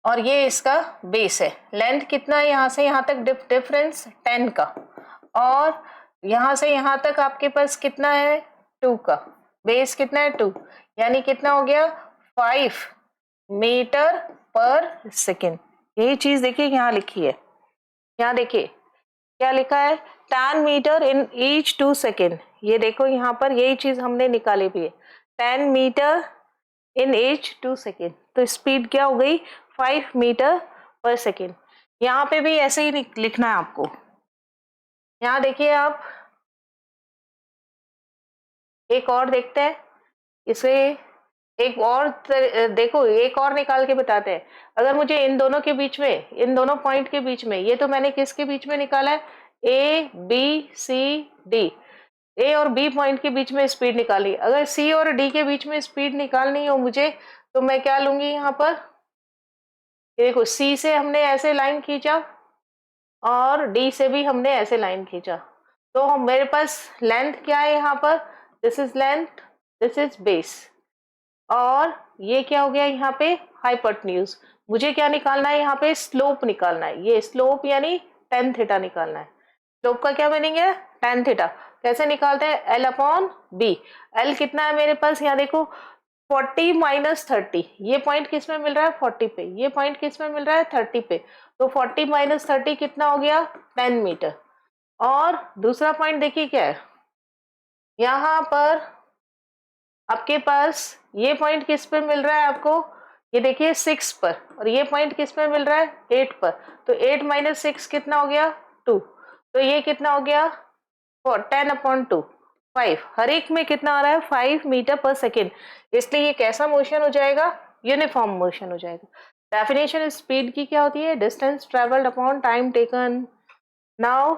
Speaker 1: और ये इसका बेस है। लेंथ कितना है? यहाँ से यहाँ तक डिफरेंस 10 का, और यहाँ से यहाँ तक आपके पास कितना है? 2 का। बेस कितना है? 2, यानी कितना हो गया? 5 मीटर पर सेकेंड। यही चीज देखिए यहाँ लिखी है। यहाँ देखिए क्या लिखा है? 10 मीटर इन ईच 2 सेकेंड। ये देखो यहाँ पर यही चीज हमने निकाली भी है, 10 मीटर इन ईच 2 सेकेंड। तो स्पीड क्या हो गई? 5 मीटर पर सेकेंड। यहाँ पे भी ऐसे ही लिखना है आपको। यहाँ देखिए आप एक और देखते हैं, इसे एक और देखो, एक और निकाल के बताते हैं। अगर मुझे इन दोनों के बीच में, इन दोनों पॉइंट के बीच में, ये तो मैंने किसके बीच में निकाला है? ए बी सी डी, ए और बी पॉइंट के बीच में स्पीड निकाली। अगर सी और डी के बीच में स्पीड निकालनी हो मुझे, तो मैं क्या लूंगी यहाँ पर? देखो सी से हमने ऐसे लाइन खींचा और डी से भी हमने ऐसे लाइन खींचा, तो मेरे पास लेंथ क्या है यहाँ पर? This is length, this is base, और ये क्या हो गया यहाँ पे? हाइपोटेन्यूज। मुझे क्या निकालना है यहाँ पे? स्लोप निकालना है। ये स्लोप यानी tan थीटा निकालना है। स्लोप का क्या मीनिंग है? tan theta. कैसे निकालते हैं? L upon B. एल कितना है मेरे पास? यहाँ देखो 40 माइनस 30। ये पॉइंट किस में मिल रहा है? 40 पे। ये पॉइंट किस में मिल रहा है? 30 पे। तो 40 माइनस 30 कितना हो गया? 10 मीटर। और दूसरा पॉइंट देखिए क्या है, यहाँ पर आपके पास ये पॉइंट किस पे मिल रहा है आपको? ये देखिए 6 पर, और ये पॉइंट किस पे मिल रहा है? 8 पर। तो 8 माइनस 6 कितना हो गया? 2। तो ये कितना हो गया? 10 अपॉन 2, 5। हर एक में कितना आ रहा है? 5 मीटर पर सेकेंड। इसलिए ये कैसा मोशन हो जाएगा? यूनिफॉर्म मोशन हो जाएगा। डेफिनेशन स्पीड की क्या होती है? Distance travelled upon time taken. Now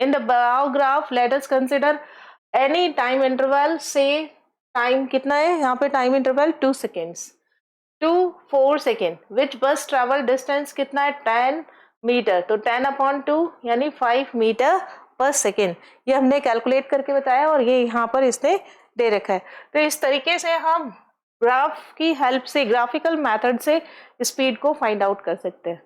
Speaker 1: in the above graph let us consider any time interval, say time कितना है यहाँ पे? Time interval 2 seconds to 4 second. Which bus travel distance कितना है? 10 मीटर। तो 10 अपॉन 2 यानी 5 मीटर पर सेकेंड। ये हमने कैलकुलेट करके बताया और ये यहाँ पर इसने दे रखा है। तो इस तरीके से हम ग्राफ की हेल्प से, ग्राफिकल मेथड से स्पीड को फाइंड आउट कर सकते हैं।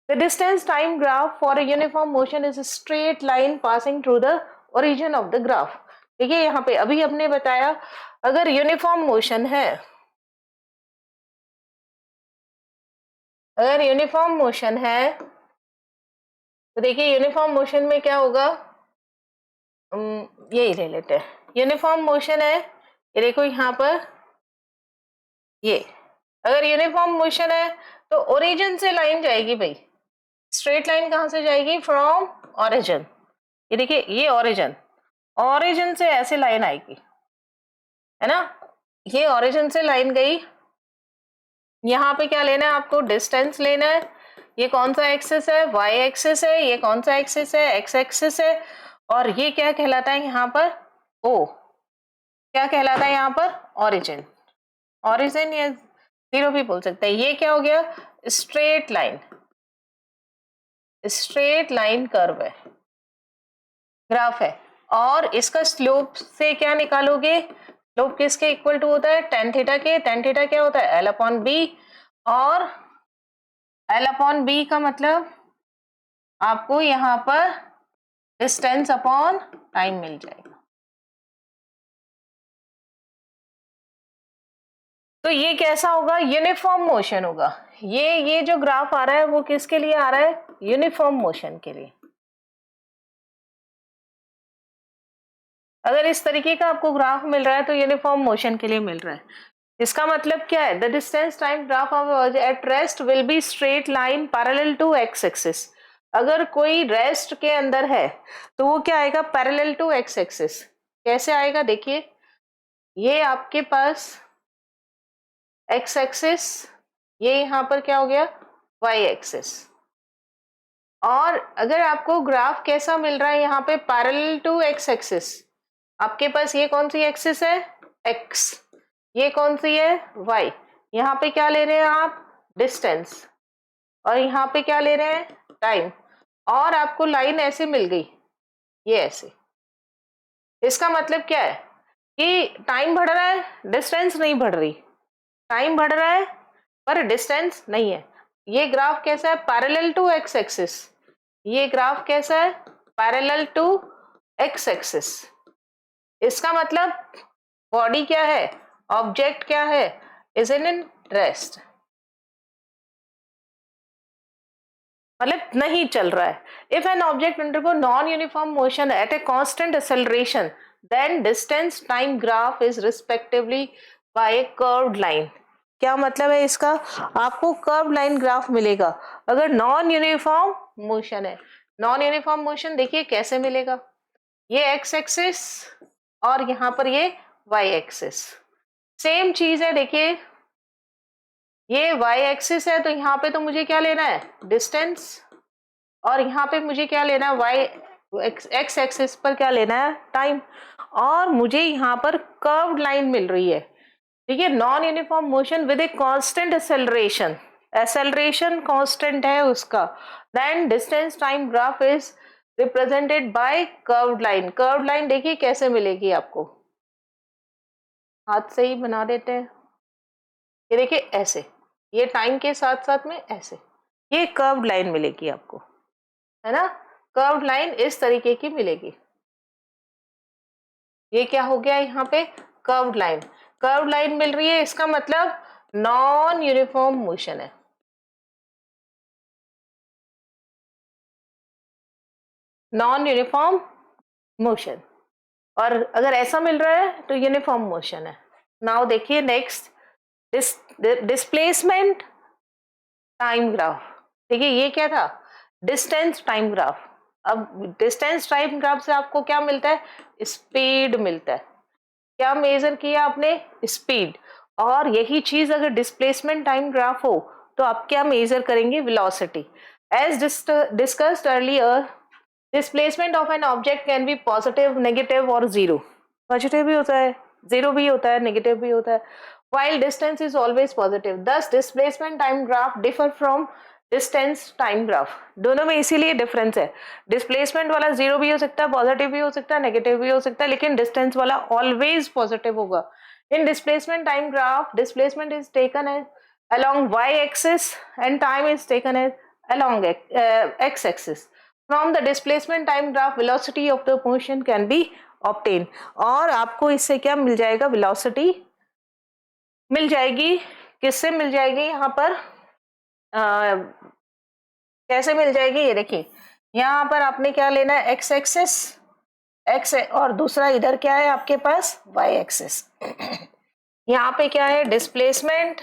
Speaker 1: The distance time graph for a uniform motion is a straight line passing through the origin of the graph. देखिए यहाँ पे अभी हमने बताया, अगर यूनिफॉर्म मोशन है, अगर यूनिफॉर्म मोशन है तो देखिए यूनिफॉर्म मोशन में क्या होगा? यही ले लेते हैं। यूनिफॉर्म मोशन है, ये देखो यहाँ पर, ये अगर यूनिफॉर्म मोशन है तो ओरिजिन से लाइन जाएगी भाई। स्ट्रेट लाइन कहाँ से जाएगी? From origin. ये देखिए ये ओरिजिन, ओरिजिन से ऐसे लाइन आएगी, है ना? ये ओरिजिन से लाइन गई। यहाँ पे क्या लेना है आपको? डिस्टेंस लेना है। ये कौन सा एक्सिस है? वाई एक्सिस है। ये कौन सा एक्सिस है? एक्स एक्सिस है। और ये क्या कहलाता है यहाँ पर? ओ। क्या कहलाता है यहाँ पर? ओरिजिन। ओरिजिन या जीरो भी बोल सकते हैं। ये क्या हो गया? Straight line. Straight line curve है, ग्राफ है। और इसका स्लोप से क्या निकालोगे? स्लोप किसके इक्वल टू होता है? टेन थीटा के। टेन थीटा क्या होता है? L upon B. और एल अपॉन बी का मतलब आपको यहाँ पर डिस्टेंस अपॉन टाइम मिल जाएगा। तो ये कैसा होगा? यूनिफॉर्म मोशन होगा। ये जो ग्राफ आ रहा है वो किसके लिए आ रहा है? यूनिफॉर्म मोशन के लिए। अगर इस तरीके का आपको ग्राफ मिल रहा है तो यूनिफॉर्म मोशन के लिए मिल रहा है। इसका मतलब क्या है? The distance time graph of at rest will be straight line parallel to X axis. अगर कोई रेस्ट के अंदर है तो वो क्या आएगा? Parallel to X axis. कैसे आएगा? देखिए, ये आपके पास एक्स एक्सिस, ये यहां पर क्या हो गया? Y axis. और अगर आपको ग्राफ कैसा मिल रहा है यहाँ पे? Parallel to X axis. आपके पास ये कौन सी एक्सिस है? एक्स। ये कौन सी है? वाई। यहाँ पे क्या ले रहे हैं आप? डिस्टेंस। और यहाँ पे क्या ले रहे हैं? टाइम। और आपको लाइन ऐसे मिल गई, ये ऐसे। इसका मतलब क्या है कि टाइम बढ़ रहा है, डिस्टेंस नहीं बढ़ रही। टाइम बढ़ रहा है पर डिस्टेंस नहीं है। ये ग्राफ कैसा है? Parallel to X axis. ये ग्राफ कैसा है? Parallel to X axis. इसका मतलब बॉडी क्या है? ऑब्जेक्ट क्या है? इज इन रेस्ट, मतलब नहीं चल रहा है। If an object undergo non uniform motion at a constant acceleration then distance time graph is respectively by a curved line. क्या मतलब है इसका? आपको कर्व लाइन ग्राफ मिलेगा अगर नॉन यूनिफॉर्म मोशन है। नॉन यूनिफॉर्म मोशन देखिए कैसे मिलेगा? ये एक्स एक्सिस और यहाँ पर ये वाई एक्सिस, सेम चीज है। देखिए, ये वाई एक्सिस है तो यहाँ पे तो मुझे क्या लेना है? डिस्टेंस। और यहाँ पे मुझे क्या लेना है? वाई एक्स एक्सिस पर क्या लेना है? टाइम। और मुझे यहाँ पर कर्व्ड लाइन मिल रही है। ठीक है, non uniform motion with a constant acceleration. Acceleration constant है उसका। Then distance time graph is represented by curved line. Curved line देखिए कैसे मिलेगी आपको? हाथ से ही बना देते हैं। ये देखिए ऐसे, ये टाइम के साथ साथ में ऐसे, ये कर्व्ड लाइन मिलेगी आपको, है ना? कर्व्ड लाइन इस तरीके की मिलेगी। ये क्या हो गया यहाँ पे? Curved line. कर्व्ड लाइन मिल रही है, इसका मतलब नॉन यूनिफॉर्म मोशन है। Non uniform motion. और अगर ऐसा मिल रहा है तो यूनिफॉर्म मोशन है। नाउ देखिए नेक्स्ट, डिस्प्लेसमेंट टाइम ग्राफ। देखिए ये क्या था? Distance time graph. अब डिस्टेंस टाइम ग्राफ से आपको क्या मिलता है? स्पीड मिलता है। क्या मेजर किया आपने? स्पीड। और यही चीज अगर डिस्प्लेसमेंट टाइम ग्राफ हो तो आप क्या मेजर करेंगे? Velocity. As discussed earlier, displacement of an object can be positive, negative और जीरो। पॉजिटिव भी होता है, जीरो भी होता है, नेगेटिव भी होता है। while distance is always positive, thus displacement time graph differ from distance time graph. दोनों में इसीलिए डिफरेंस है। डिस्प्लेसमेंट वाला जीरो भी हो सकता है, पॉजिटिव भी हो सकता है, नेगेटिव भी हो सकता है, लेकिन डिस्टेंस वाला ऑलवेज पॉजिटिव होगा। In displacement time graph, displacement is taken as along y axis and time is taken as along x axis. From the displacement time graph, velocity of the motion can be obtained. और आपको इससे क्या मिल जाएगा? velocity मिल जाएगी। किससे मिल जाएगी? यहाँ पर कैसे मिल जाएगी? ये देखिए, यहाँ पर आपने क्या लेना है? एक्स एक्सिस, एक्स, और दूसरा इधर क्या है आपके पास? Y axis. यहाँ पे क्या है? डिस्प्लेसमेंट।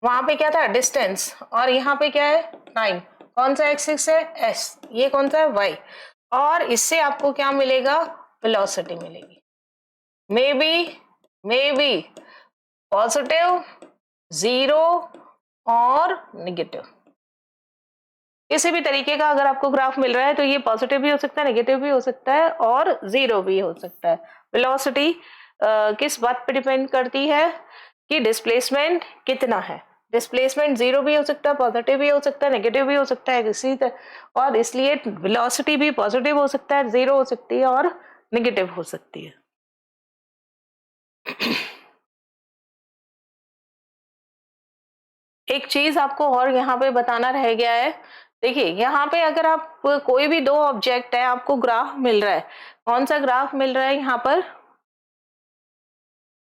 Speaker 1: वहां पे क्या था? डिस्टेंस। और यहाँ पे क्या है? टाइम। कौन सा एक्सिस है? एस। ये कौन सा है? वाई। और इससे आपको क्या मिलेगा? वेलोसिटी मिलेगी। मे बी पॉजिटिव, जीरो और नेगेटिव। किसी भी तरीके का अगर आपको ग्राफ मिल रहा है तो ये पॉजिटिव भी हो सकता है, नेगेटिव भी हो सकता है और जीरो भी हो सकता है। वेलोसिटी किस बात पे डिपेंड करती है कि डिस्प्लेसमेंट कितना है। डिस्प्लेसमेंट जीरो भी हो सकता है, पॉजिटिव भी हो सकता है, नेगेटिव भी हो सकता है किसी और इसलिए वेलोसिटी भी पॉजिटिव हो सकता है, जीरो हो सकती है और नेगेटिव हो सकती है। एक चीज आपको और यहाँ पे बताना रह गया है। देखिए यहाँ पे अगर आप कोई भी दो ऑब्जेक्ट है, आपको ग्राफ मिल रहा है, कौन सा ग्राफ मिल रहा है यहाँ पर,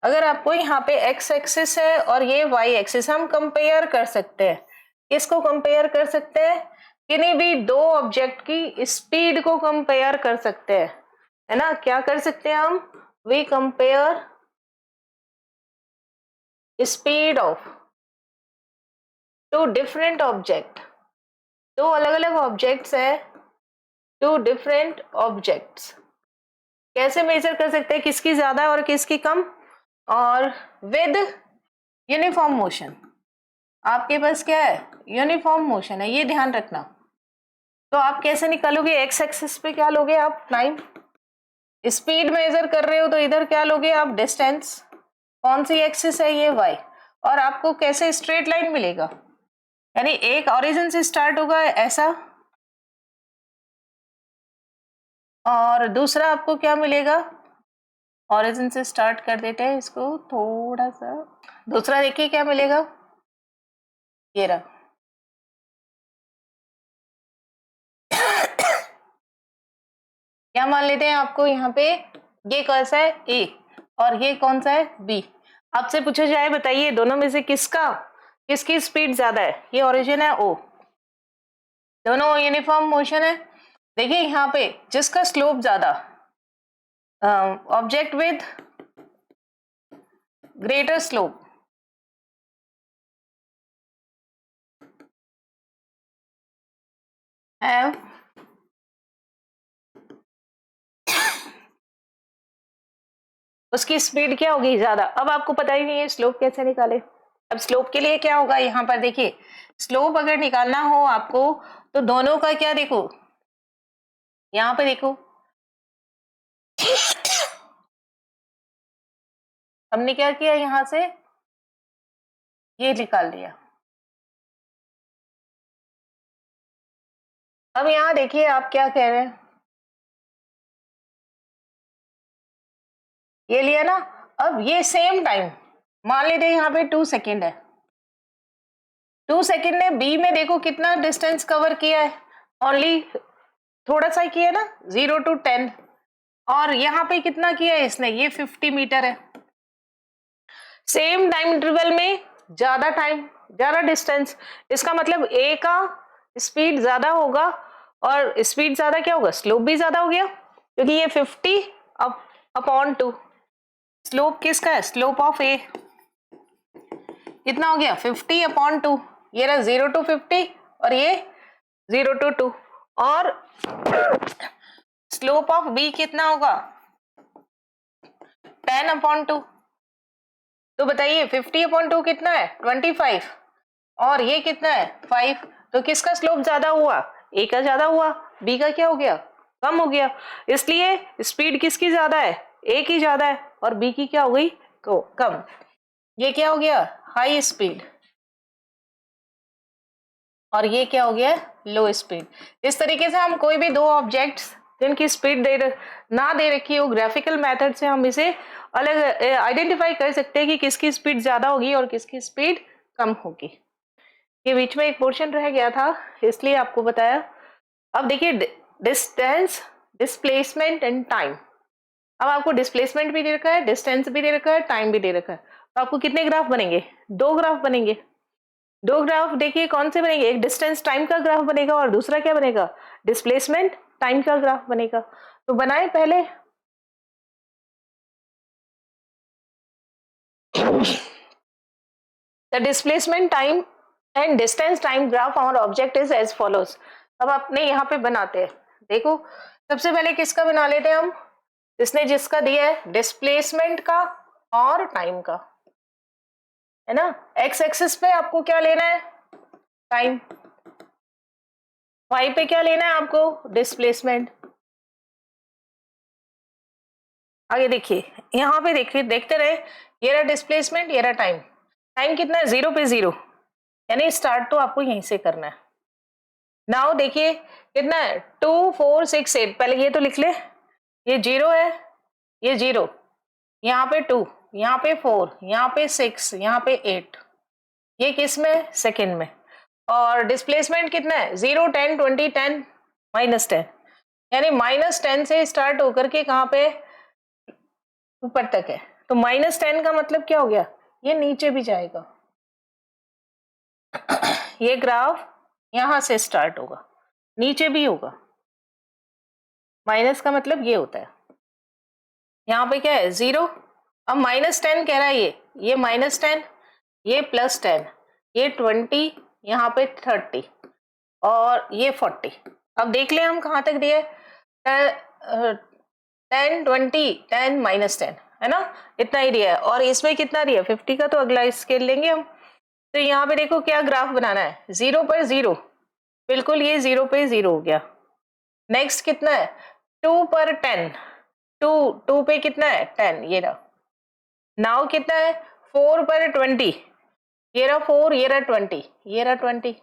Speaker 1: अगर आपको यहाँ पे एक्स एक्सिस है और ये वाई एक्सिस, हम कंपेयर कर सकते हैं। किसको कंपेयर कर सकते हैं? किन्हीं भी दो ऑब्जेक्ट की स्पीड को कंपेयर कर सकते हैं, है ना। क्या कर सकते हैं हम? We compare speed of two different object. दो अलग अलग ऑब्जेक्ट्स है, टू डिफरेंट ऑब्जेक्ट्स। कैसे मेजर कर सकते हैं किसकी ज्यादा और किसकी कम? और विद यूनिफॉर्म मोशन। आपके पास क्या है? यूनिफॉर्म मोशन है, ये ध्यान रखना। तो आप कैसे निकालोगे? एक्स एक्सिस पे क्या लोगे आप? टाइम। स्पीड मेजर कर रहे हो तो इधर क्या लोगे आप? डिस्टेंस। कौन सी एक्सिस है? ये वाई। और आपको कैसे स्ट्रेट लाइन मिलेगा? यानी एक ओरिजिन से स्टार्ट होगा ऐसा, और दूसरा आपको क्या मिलेगा? ओरिजिन से स्टार्ट कर देते हैं इसको थोड़ा सा। दूसरा देखिए क्या मिलेगा, ये रहा। क्या मान लेते हैं आपको यहाँ पे? ये कौन सा है? ए, और ये कौन सा है? बी। आपसे पूछा जाए बताइए दोनों में से किसकी स्पीड ज्यादा है? ये ओरिजिन है ओ, दोनों यूनिफॉर्म मोशन है। देखिए यहाँ पे जिसका स्लोप ज्यादा, object with greater slope, have उसकी स्पीड क्या होगी? ज्यादा। अब आपको पता ही नहीं है स्लोप कैसे निकाले। अब स्लोप के लिए क्या होगा यहाँ पर? देखिए स्लोप अगर निकालना हो आपको तो दोनों का क्या, देखो यहाँ पे देखो, हमने क्या किया, यहां से ये निकाल लिया। अब यहाँ देखिए आप क्या कह रहे हैं, ये लिया ना। अब ये सेम टाइम मान लेते हैं यहाँ पे 2 सेकेंड है। 2 सेकेंड ने बी में देखो कितना डिस्टेंस कवर किया है? ओनली थोड़ा सा किया ना, 0 to 10। और यहाँ पे कितना किया है इसने? ये 50 मीटर है। सेम टाइम इंटरवल में ज्यादा टाइम, ज्यादा डिस्टेंस, इसका मतलब ए का स्पीड ज्यादा होगा। और स्पीड ज्यादा क्या होगा? स्लोप भी ज्यादा हो गया, क्योंकि ये 50 अपॉन 2। स्लोप किसका है? स्लोप ऑफ ए कितना हो गया? 50 अपॉन 2। ये रहा 0 to 50 और ये 0 to 2। और स्लोप ऑफ बी कितना होगा? 10 अपॉन 2। तो बताइए 50 अपॉन 2 कितना है? 25। और ये कितना है? 5। तो किसका स्लोप ज्यादा हुआ? ए का ज्यादा हुआ, बी का क्या हो गया? कम हो गया। इसलिए स्पीड किसकी ज्यादा है? ए की ज्यादा है, और बी की क्या हो गई? कम। ये क्या हो गया? High speed. और ये क्या हो गया? लो स्पीड। इस तरीके से हम कोई भी दो ऑब्जेक्ट्स जिनकी स्पीड ना दे रखी हो, ग्राफिकल मेथड से हम इसे अलग आइडेंटिफाई कर सकते हैं कि किसकी स्पीड ज्यादा होगी और किसकी स्पीड कम होगी। ये बीच में एक पोर्शन रह गया था इसलिए आपको बताया। अब देखिए डिस्टेंस, डिस्प्लेसमेंट एंड टाइम। अब आपको डिस्प्लेसमेंट भी दे रखा है, डिस्टेंस भी दे रखा है, टाइम भी दे रखा है। तो आपको कितने ग्राफ बनेंगे? 2 ग्राफ बनेंगे। 2 ग्राफ देखिए कौन से बनेंगे? एक डिस्टेंस टाइम का ग्राफ बनेगा और दूसरा क्या बनेगा? डिस्प्लेसमेंट टाइम का ग्राफ बनेगा। तो बनाए पहले। The displacement time and distance time graph और ऑब्जेक्ट इज एज फॉलोज। अब अपने यहाँ पे बनाते हैं। देखो सबसे पहले किसका बना लेते हैं हम? जिसका दिया है डिस्प्लेसमेंट का और टाइम का, है ना। एक्स एक्सिस पे आपको क्या लेना है? टाइम। वाई पे क्या लेना है आपको, डिस्प्लेसमेंट। आगे देखिए, यहाँ पे देखिए, देखते रहे, ये रहा डिस्प्लेसमेंट, ये रहा टाइम। टाइम कितना है, 0 पे 0, यानी स्टार्ट तो आपको यहीं से करना है। नाउ देखिए कितना है, 2 4 6 8, पहले ये तो लिख ले, ये 0 है, ये 0, यहाँ पे 2, यहाँ पे 4, यहाँ पे 6, यहाँ पे 8, ये किस में, सेकंड में। और डिस्प्लेसमेंट कितना है, 0 10 20 10 -10, यानी -10 से स्टार्ट होकर के कहाँ पे, ऊपर तक है। तो -10 का मतलब क्या हो गया, ये नीचे भी जाएगा। ये ग्राफ यहां से स्टार्ट होगा, नीचे भी होगा। माइनस का मतलब ये होता है, यहाँ पे क्या है 0, अब -10 कह रहा है, ये -10, ये +10, ये 20, यहाँ पे 30 और ये 40। अब देख ले हम कहाँ तक दिए, 10 20 10 -10, है ना, इतना ही दिया है। और इसमें कितना दिया, 50 का, तो अगला स्केल लेंगे हम। तो यहाँ पे देखो क्या ग्राफ बनाना है, 0 पर 0, बिल्कुल ये 0 पे 0 हो गया। नेक्स्ट कितना है, 2 पर 10, 2 पे कितना है 10, ये रहा। नाउ कितना है, 4 पर 20, ये रहा 4, ये रहा 20, ये रहा 20।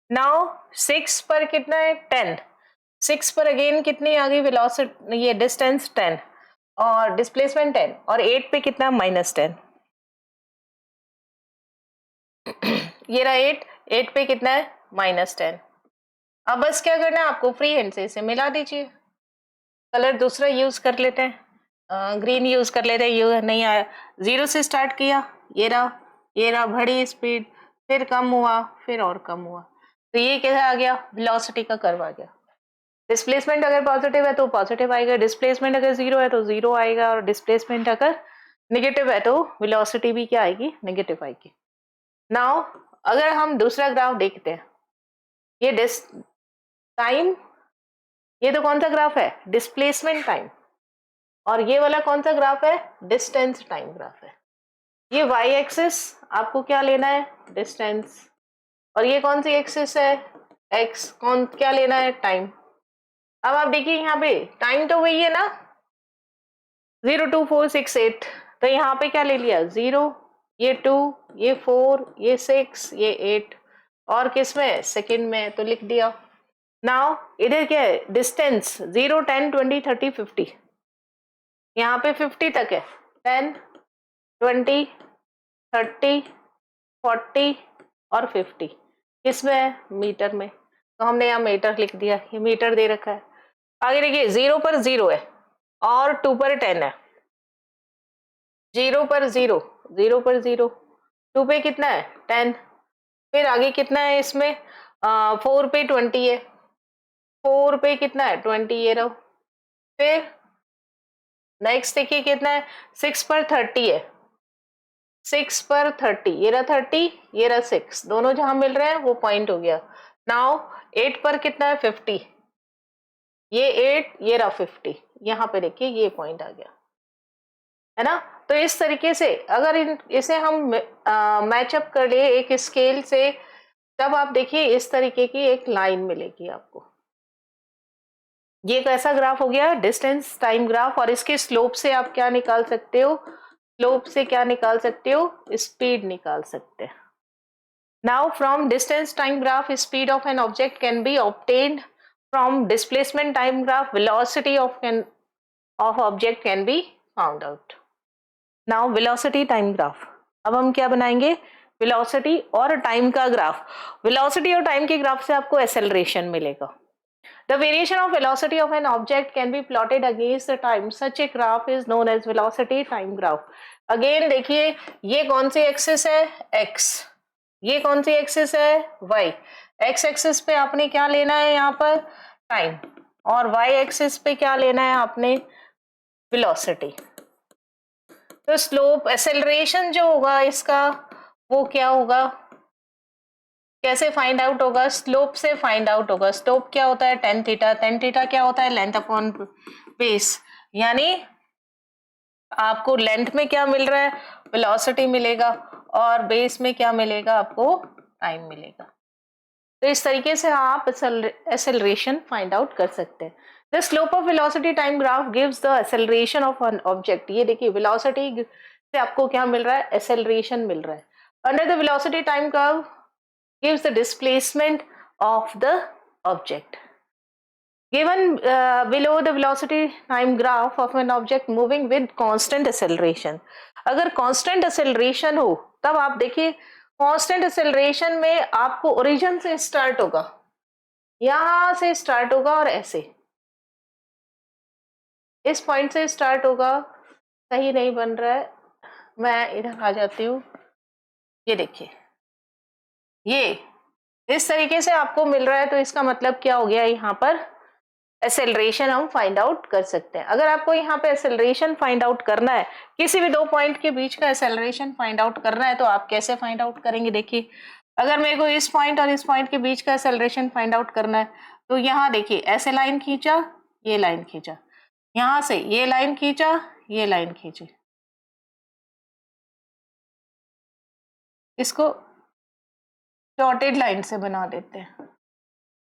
Speaker 1: नाउ 6 पर कितना है 10, 6 पर अगेन कितनी आ गई वेलोसिटी, ये डिस्टेंस 10 और डिस्प्लेसमेंट 10, और 8 पे कितना -10, ये रहा 8 पे कितना है -10। अब बस क्या करना है आपको, फ्री हैंड से इसे मिला दीजिए। कलर दूसरा यूज कर लेते हैं, ग्रीन यूज कर लेते हैं, ये नहीं आया, 0 से स्टार्ट किया, ये रहा बड़ी स्पीड, फिर कम हुआ, फिर और कम हुआ, तो ये क्या आ गया, वेलोसिटी का कर्व आ गया। डिस्प्लेसमेंट अगर पॉजिटिव है तो पॉजिटिव आएगा, डिस्प्लेसमेंट अगर 0 है तो 0 आएगा, और डिस्प्लेसमेंट अगर नेगेटिव है तो वेलोसिटी भी क्या आएगी, नेगेटिव आएगी। नाउ अगर हम दूसरा ग्राफ देखते हैं, ये टाइम, ये तो कौन सा ग्राफ है, डिस्प्लेसमेंट टाइम, और ये वाला कौन सा ग्राफ है, डिस्टेंस टाइम ग्राफ है। ये वाई एक्सिस आपको क्या लेना है, डिस्टेंस, और ये कौन सी एक्सिस है, एक्स, कौन क्या लेना है, टाइम। अब आप देखिए यहाँ पे टाइम तो वही है ना, 0 2 4 6 8, तो यहाँ पे क्या ले लिया, 0, ये 2, ये 4, ये 6, ये 8, और किस में, सेकंड में, तो लिख दिया। नाउ इधर क्या है, डिस्टेंस 0 10 20 30 50, यहाँ पे 50 तक है, 10 20 30 40 और 50, किसमें है, मीटर में, तो हमने यहाँ मीटर लिख दिया, ये मीटर दे रखा है। आगे देखिए 0 पर 0 है और 2 पर 10 है, 0 पर 0, 0 पर 0, 2 पे कितना है 10, फिर आगे कितना है इसमें, 4 पे 20 है, 4 पे कितना है 20, ये रहो। फिर नेक्स्ट देखिए कितना है, 6 पर 30 है, 6 पर 30, ये रहा 30, ये रहा 6, दोनों जहां मिल रहे हैं वो पॉइंट हो गया। नाउ 8 पर कितना है 50, ये 8, ये रहा 50, यहाँ पे देखिए ये पॉइंट आ गया, है ना। तो इस तरीके से अगर इसे हम मैचअप कर लिए एक स्केल से, तब आप देखिए इस तरीके की एक लाइन मिलेगी आपको। ये कैसा ग्राफ हो गया, डिस्टेंस टाइम ग्राफ, और इसके स्लोप से आप क्या निकाल सकते हो, स्लोप से क्या निकाल सकते हो, स्पीड निकाल सकते हैं। Now from distance time graph speed of an object can be obtained, from displacement time graph velocity of object can be found out. Now velocity time graph, अब हम क्या बनाएंगे, वेलोसिटी और टाइम का ग्राफ। वेलोसिटी और time के graph से आपको एक्सेलरेशन मिलेगा। The variation of velocity of an object can be plotted against the time. Such a graph is known as velocity time graph. Again देखिए ये कौन सी एक्सिस है, x, ये कौन सी एक्सिस है, y। x एक्सिस पे आपने क्या लेना है यहाँ पर, टाइम, और y एक्सिस पे क्या लेना है आपने, वेलोसिटी। तो स्लोप एक्सेलरेशन जो होगा इसका वो क्या होगा, कैसे फाइंड आउट होगा, स्लोप से फाइंड आउट होगा। स्लोप क्या होता है, tan थीटा, tan थीटा क्या होता है, लेंथ अपॉन बेस, यानी आपको लेंथ में क्या मिल रहा है, वेलोसिटी मिलेगा, और बेस में क्या मिलेगा आपको, टाइम मिलेगा। तो इस तरीके से आप एक्सेलरेशन फाइंड आउट कर सकते हैं। The slope of velocity time graph gives the acceleration of an object. ये देखिए वेलोसिटी से आपको क्या मिल रहा है, एक्सेलरेशन मिल रहा है। Under the velocity time curve gives the displacement of the object given below the velocity time graph of an object moving with constant acceleration। अगर constant acceleration हो तब आप देखिए constant acceleration में आपको ओरिजिन से स्टार्ट होगा, यहां से स्टार्ट होगा और ऐसे इस पॉइंट से स्टार्ट होगा। सही नहीं बन रहा है, मैं इधर आ जाती हूँ। ये देखिए ये इस तरीके से आपको मिल रहा है, तो इसका मतलब क्या हो गया, यहाँ पर एक्सेलरेशन हम फाइंड आउट कर सकते हैं। अगर आपको यहाँ पे एक्सेलरेशन फाइंड आउट करना है, किसी भी दो पॉइंट के बीच का एक्सेलरेशन फाइंड आउट करना है, तो आप कैसे फाइंड आउट करेंगे। देखिए अगर मेरे को इस पॉइंट और इस पॉइंट के बीच का एक्सेलरेशन फाइंड आउट करना है, तो यहाँ देखिए ऐसे लाइन खींचा, ये लाइन खींचा, यहाँ से ये लाइन खींचा, ये लाइन खींची, इसको डॉटेड लाइन से बना देते हैं।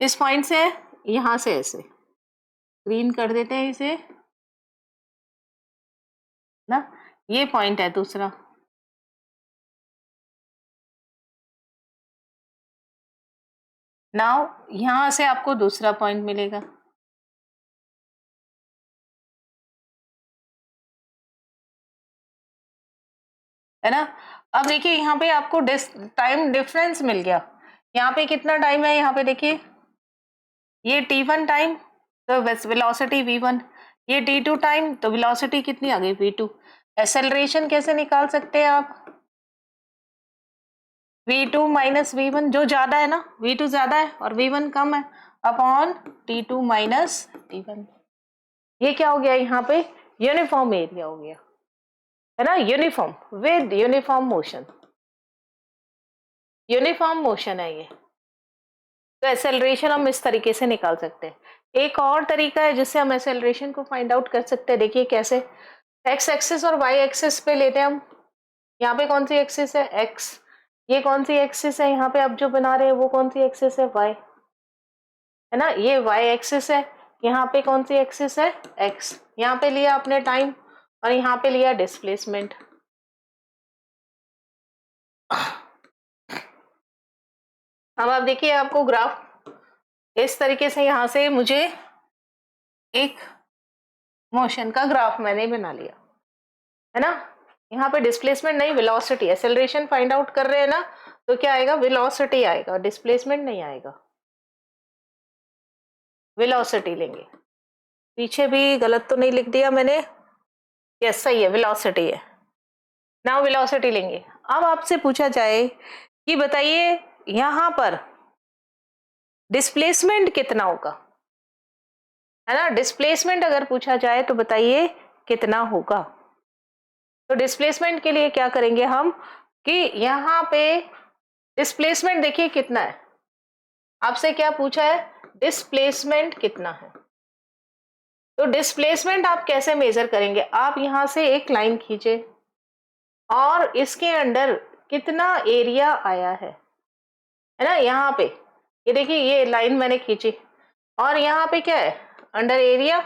Speaker 1: इस पॉइंट से यहाँ से ऐसे ग्रीन कर देते हैं इसे ना, ये पॉइंट है दूसरा। नाउ यहां से आपको दूसरा पॉइंट मिलेगा, है ना। अब देखिए यहाँ पे आपको टाइम डिफरेंस मिल गया। यहाँ पे कितना टाइम है, यहाँ पे देखिए ये t1 टाइम, तो वेलोसिटी v1, ये t2 टाइम, तो वेलोसिटी कितनी आ गई v2। एक्सेलरेशन कैसे निकाल सकते हैं आप, v2 माइनस v1, जो ज्यादा है ना, v2 ज्यादा है और v1 कम है, अपॉन t2 माइनस t1। ये क्या हो गया, यहाँ पे यूनिफॉर्म एरिया हो गया, है ना, uniform with uniform motion, uniform motion है ये। तो एक्सेलरेशन हम इस तरीके से निकाल सकते हैं। एक और तरीका है जिससे हम एक्सेलरेशन को फाइंड आउट कर सकते हैं। देखिए कैसे, एक्स एक्सिस और वाई एक्सिस पे लेते हैं हम। यहाँ पे कौन सी एक्सिस है, एक्स, ये कौन सी एक्सिस है, यहाँ पे आप जो बना रहे हैं वो कौन सी एक्सिस है, वाई, है ना, ये वाई एक्सिस है। यहाँ पे कौन सी एक्सिस है, एक्स। यहाँ पे लिया आपने टाइम और यहाँ पे लिया डिस्प्लेसमेंट। अब आप देखिए आपको ग्राफ इस तरीके से, यहाँ से मुझे एक मोशन का ग्राफ मैंने बना लिया, है ना। यहाँ पे डिस्प्लेसमेंट नहीं, वेलोसिटी, एक्सेलरेशन फाइंड आउट कर रहे हैं ना, तो क्या आएगा, वेलोसिटी आएगा, डिस्प्लेसमेंट नहीं आएगा, वेलोसिटी लेंगे। पीछे भी गलत तो नहीं लिख दिया मैंने, यस सही है, वेलोसिटी है। नाउ वेलोसिटी लेंगे। अब आपसे पूछा जाए कि बताइए यहाँ पर डिस्प्लेसमेंट कितना होगा, है ना। डिस्प्लेसमेंट अगर पूछा जाए तो बताइए कितना होगा। तो डिस्प्लेसमेंट के लिए क्या करेंगे हम कि यहाँ पे डिस्प्लेसमेंट देखिए कितना है, आपसे क्या पूछा है, डिस्प्लेसमेंट कितना है। तो डिस्प्लेसमेंट आप कैसे मेजर करेंगे, आप यहां से एक लाइन खींचे और इसके अंडर कितना एरिया आया है ना। यहाँ पे ये देखिए ये लाइन मैंने खींची और यहाँ पे क्या है, अंडर एरिया।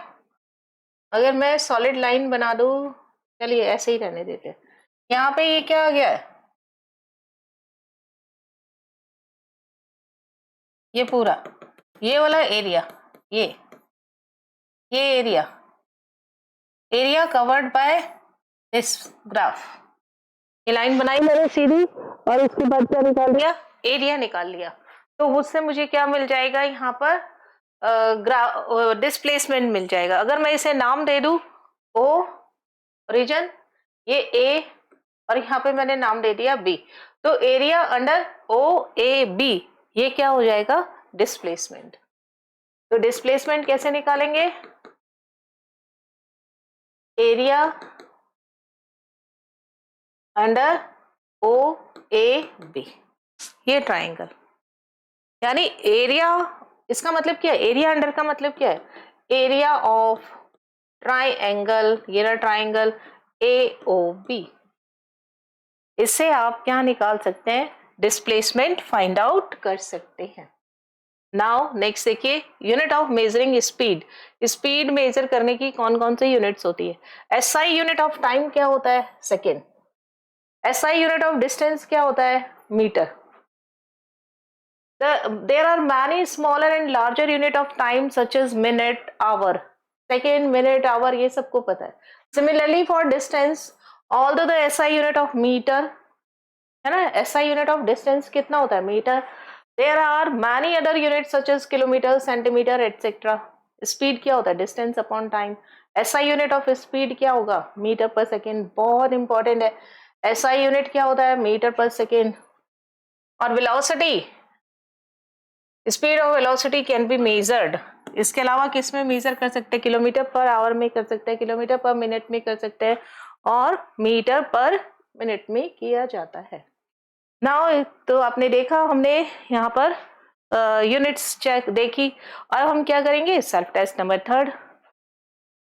Speaker 1: अगर मैं सॉलिड लाइन बना दूं, चलिए ऐसे ही रहने देते हैं। यहाँ पे ये क्या आ गया है, ये पूरा ये वाला एरिया, ये area, area covered by this graph. ये लाइन बनाई मैंने सीधी और इसके बाद क्या निकाल दिया, एरिया निकाल लिया। तो उससे मुझे क्या मिल जाएगा, यहाँ पर डिस्प्लेसमेंट मिल जाएगा। अगर मैं इसे नाम दे दूं ओ ओरिजिन, ये ए, और यहाँ पे मैंने नाम दे दिया बी, तो area under O A B, ये क्या हो जाएगा, डिस्प्लेसमेंट। तो डिस्प्लेसमेंट कैसे निकालेंगे, area under O A B, ये ट्राइंगल, यानी एरिया, इसका मतलब क्या है, एरिया अंडर का मतलब क्या है, एरिया ऑफ ट्राइंगल, ये रहा ट्राइंगल ए ओ बी। इससे आप क्या निकाल सकते हैं, डिस्प्लेसमेंट फाइंड आउट कर सकते हैं। नाउ नेक्स्ट देखिए, unit of measuring speed, speed measure करने की कौन कौन सी यूनिट्स होती है? एसआई यूनिट ऑफ टाइम क्या होता है? Second. SI unit of distance क्या होता है? Metre. There are many smaller and larger unit of time such as minute, hour, second, minute, hour, ये सबको पता है। Similarly for distance, although the SI unit of meter है ना, SI unit of distance कितना होता है? Metre. There are many other units such as kilometer, centimeter, etc. Speed क्या होता है? Distance upon time। SI unit of speed क्या होगा? Metre per second. बहुत इंपॉर्टेंट है। SI unit क्या होता है? Metre per second. और velocity, स्पीड और वेलोसिटी कैन बी मेजर्ड। इसके अलावा किस में मेजर कर सकते हैं? किलोमीटर पर आवर में कर सकते हैं, किलोमीटर पर मिनट में कर सकते हैं, और मीटर पर मिनट में किया जाता है। नाउ तो आपने देखा, हमने यहाँ पर यूनिट्स चेक देखी, और हम क्या करेंगे? Self test number third.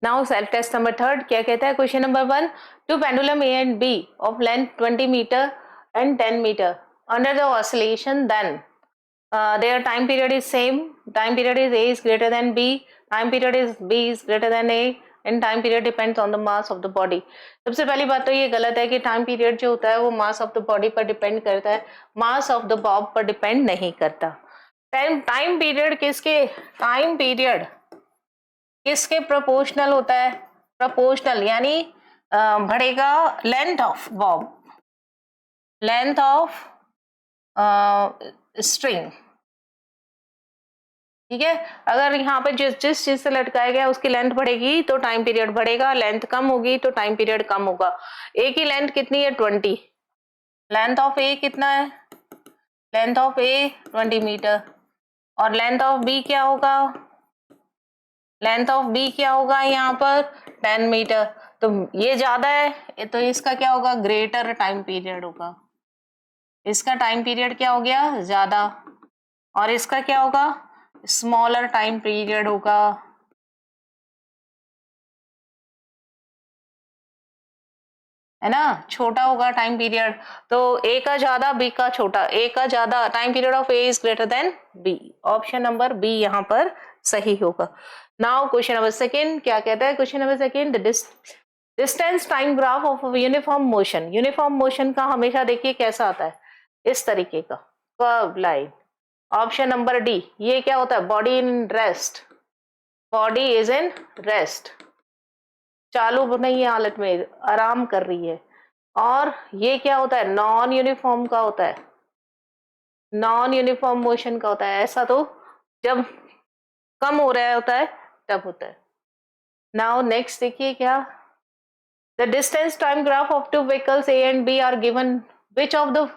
Speaker 1: Now self test number third क्या कहता है? Question number 1, two pendulum A and B of length 20 metre and 10 metre under the oscillation, then their time period is same, time period is A is greater than B, time period is B is greater than A, and time period depends on the mass of the body। सबसे पहली बात तो ये गलत है कि time period जो होता है वो मास ऑफ द बॉडी पर डिपेंड करता है, मास ऑफ द बॉब पर डिपेंड नहीं करता। टाइम पीरियड किसके प्रोपोर्शनल होता है? प्रोपोर्शनल यानी बढ़ेगा length of Bob, length of string, ठीक है। अगर यहाँ पे जिस चीज से लटकाया गया उसकी लेंथ बढ़ेगी तो टाइम पीरियड बढ़ेगा, लेंथ कम होगी तो टाइम पीरियड कम होगा। ए की लेंथ कितनी है? 20। लेंथ ऑफ ए कितना है? Length of A 20 metre. और लेंथ ऑफ बी क्या होगा? लेंथ ऑफ बी क्या होगा यहाँ पर? 10 मीटर। तो ये ज्यादा है तो इसका क्या होगा? ग्रेटर टाइम पीरियड होगा। इसका टाइम पीरियड क्या हो गया? ज्यादा। और इसका क्या होगा? स्मॉलर टाइम पीरियड होगा। है ना, छोटा होगा टाइम पीरियड। तो ए का ज्यादा, बी का छोटा। ए का ज्यादा, time period of A is greater than B. Option number B यहाँ पर सही होगा। नाउ क्वेश्चन नंबर सेकेंड क्या कहता है? Question number second, distance time graph of uniform motion. Uniform motion का हमेशा देखिए कैसा आता है? इस तरीके का curve line. Option number D, ये क्या होता है? Body in rest, body is in rest, चालू नहीं है हालत में, आराम कर रही है। और ये क्या होता है? नॉन यूनिफॉर्म का होता है, नॉन यूनिफॉर्म मोशन का होता है। ऐसा तो जब कम हो रहा होता है तब होता है। नाउ नेक्स्ट देखिए क्या, the distance time graph of two vehicles A and B are given, which of the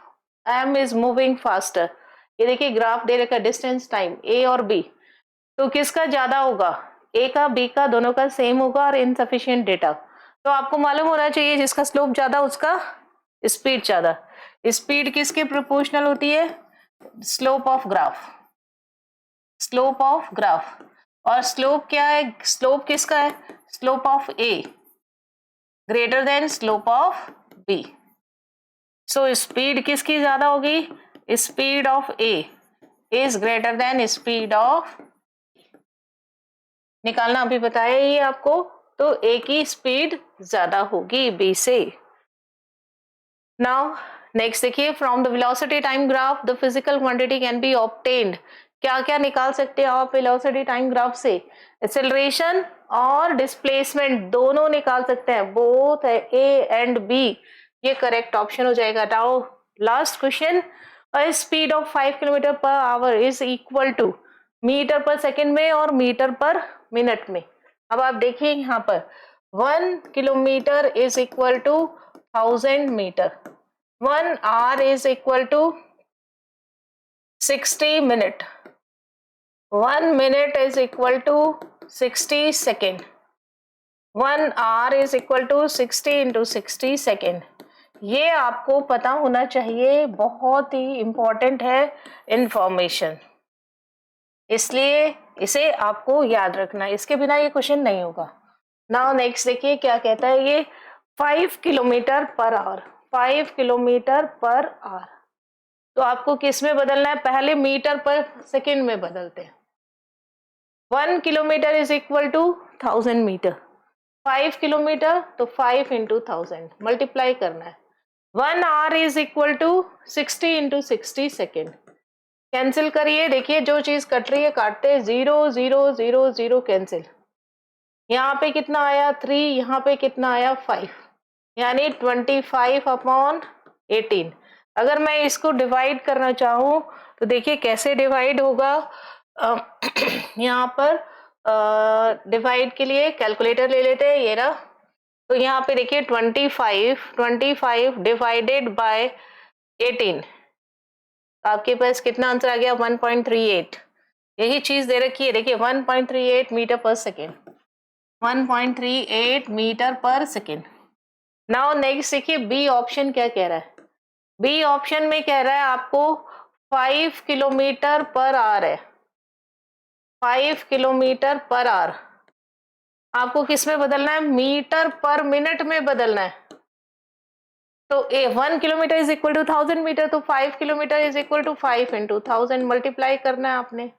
Speaker 1: M is moving faster. ये देखिए ग्राफ दे रखा है, डिस्टेंस टाइम ए और बी, तो किसका ज्यादा होगा? ए का, बी का, दोनों का सेम होगा और इनसफिशिएंट डेटा। तो आपको मालूम होना चाहिए जिसका स्लोप ज्यादा उसका स्पीड ज्यादा। स्पीड किसके प्रोपोर्शनल होती है? Slope of graph, slope of graph. और स्लोप क्या है? स्लोप किसका है? Slope of A greater than slope of B. So speed किसकी ज्यादा होगी? Speed of A is greater than speed of, निकालना अभी बताया ही आपको। तो ए की स्पीड ज्यादा होगी बी से। नाउ नेक्स्ट देखिए, from the velocity time graph the physical quantity can be obtained. क्या क्या निकाल सकते हैं आप वेलोसिटी टाइम ग्राफ से? एक्सेलरेशन और डिस्प्लेसमेंट दोनों निकाल सकते हैं, बोथ है ए एंड बी। ये करेक्ट ऑप्शन हो जाएगा। Now last question, speed of 5 kilometre per hour is equal to, metre per second में और मीटर पर मिनट में। अब आप देखिए यहाँ पर 1 kilometre is equal to 1000 metre, 1 hour is equal to 60 minute, 1 minute is equal to 60 second, 1 hour is equal to 60 into 60 second. ये आपको पता होना चाहिए, बहुत ही इंपॉर्टेंट है इंफॉर्मेशन, इसलिए इसे आपको याद रखना, इसके बिना ये क्वेश्चन नहीं होगा। नाउ नेक्स्ट देखिए क्या कहता है ये, 5 kilometre per our, 5 kilometre per our. तो आपको किस में बदलना है, पहले मीटर पर सेकेंड में बदलते हैं। 1 kilometre is equal to 1000 metre, 5 kilometre तो 5 इंटू 1000 मल्टीप्लाई करना है। 1 hour is equal to 60 into 60 second. Cancel करिए, देखिए जो चीज कट रही है काटते, 0 0 0 0 कैंसिल। यहाँ पे कितना आया 3, यहाँ पे कितना आया 5, यानी 25 अपॉन 18। अगर मैं इसको डिवाइड करना चाहूँ तो देखिए कैसे डिवाइड होगा। यहाँ पर डिवाइड के लिए कैलकुलेटर ले लेते हैं, ये रहा। तो यहाँ पे देखिए 25 डिवाइडेड बाय 18, आपके पास कितना आंसर आ गया 1.38। यही चीज दे रखी है, देखिए 1.38 metre per second, 1.38 metre per second. Now next देखिए बी ऑप्शन क्या कह रहा है। बी ऑप्शन में कह रहा है आपको 5 किलोमीटर पर आवर है, 5 किलोमीटर पर आवर। आपको किस में बदलना है, मीटर पर मिनट में बदलना है। तो 1 kilometre is equal to 1000 metre, तो 5 kilometre is equal to 5 into 1000 multiply करना है आपने।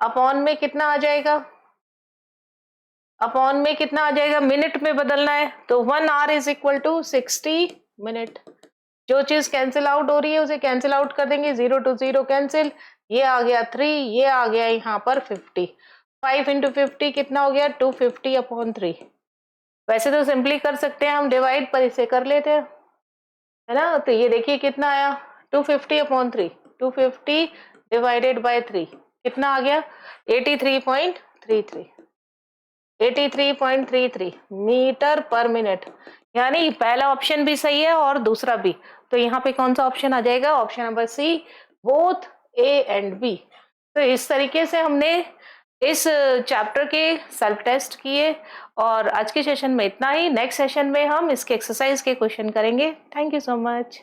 Speaker 1: अपॉन में कितना आ जाएगा, अपॉन में कितना आ जाएगा, मिनट में बदलना है। तो 1 hour is equal to 60 minute. जो चीज कैंसिल आउट हो रही है उसे कैंसिल आउट कर देंगे, 0 to 0 कैंसिल, ये आ गया 3, ये आ गया यहाँ पर 50। 5 इंटू 50 कितना हो गया 250 अपॉन 3। वैसे तो सिंपली कर सकते हैं हम डिवाइड, पर इसे कर लेते हैं, है ना। तो ये देखिए कितना आया 250 अपॉन 3, 250 डिवाइडेड बाय 3 कितना आ गया 83.33, 83.33 मीटर पर मिनट। यानी पहला ऑप्शन भी सही है और दूसरा भी। तो यहाँ पे कौन सा ऑप्शन आ जाएगा, option number C, both A and B. तो इस तरीके से हमने इस चैप्टर के सेल्फ टेस्ट किए और आज के सेशन में इतना ही। नेक्स्ट सेशन में हम इसके एक्सरसाइज के क्वेश्चन करेंगे। Thank you so much.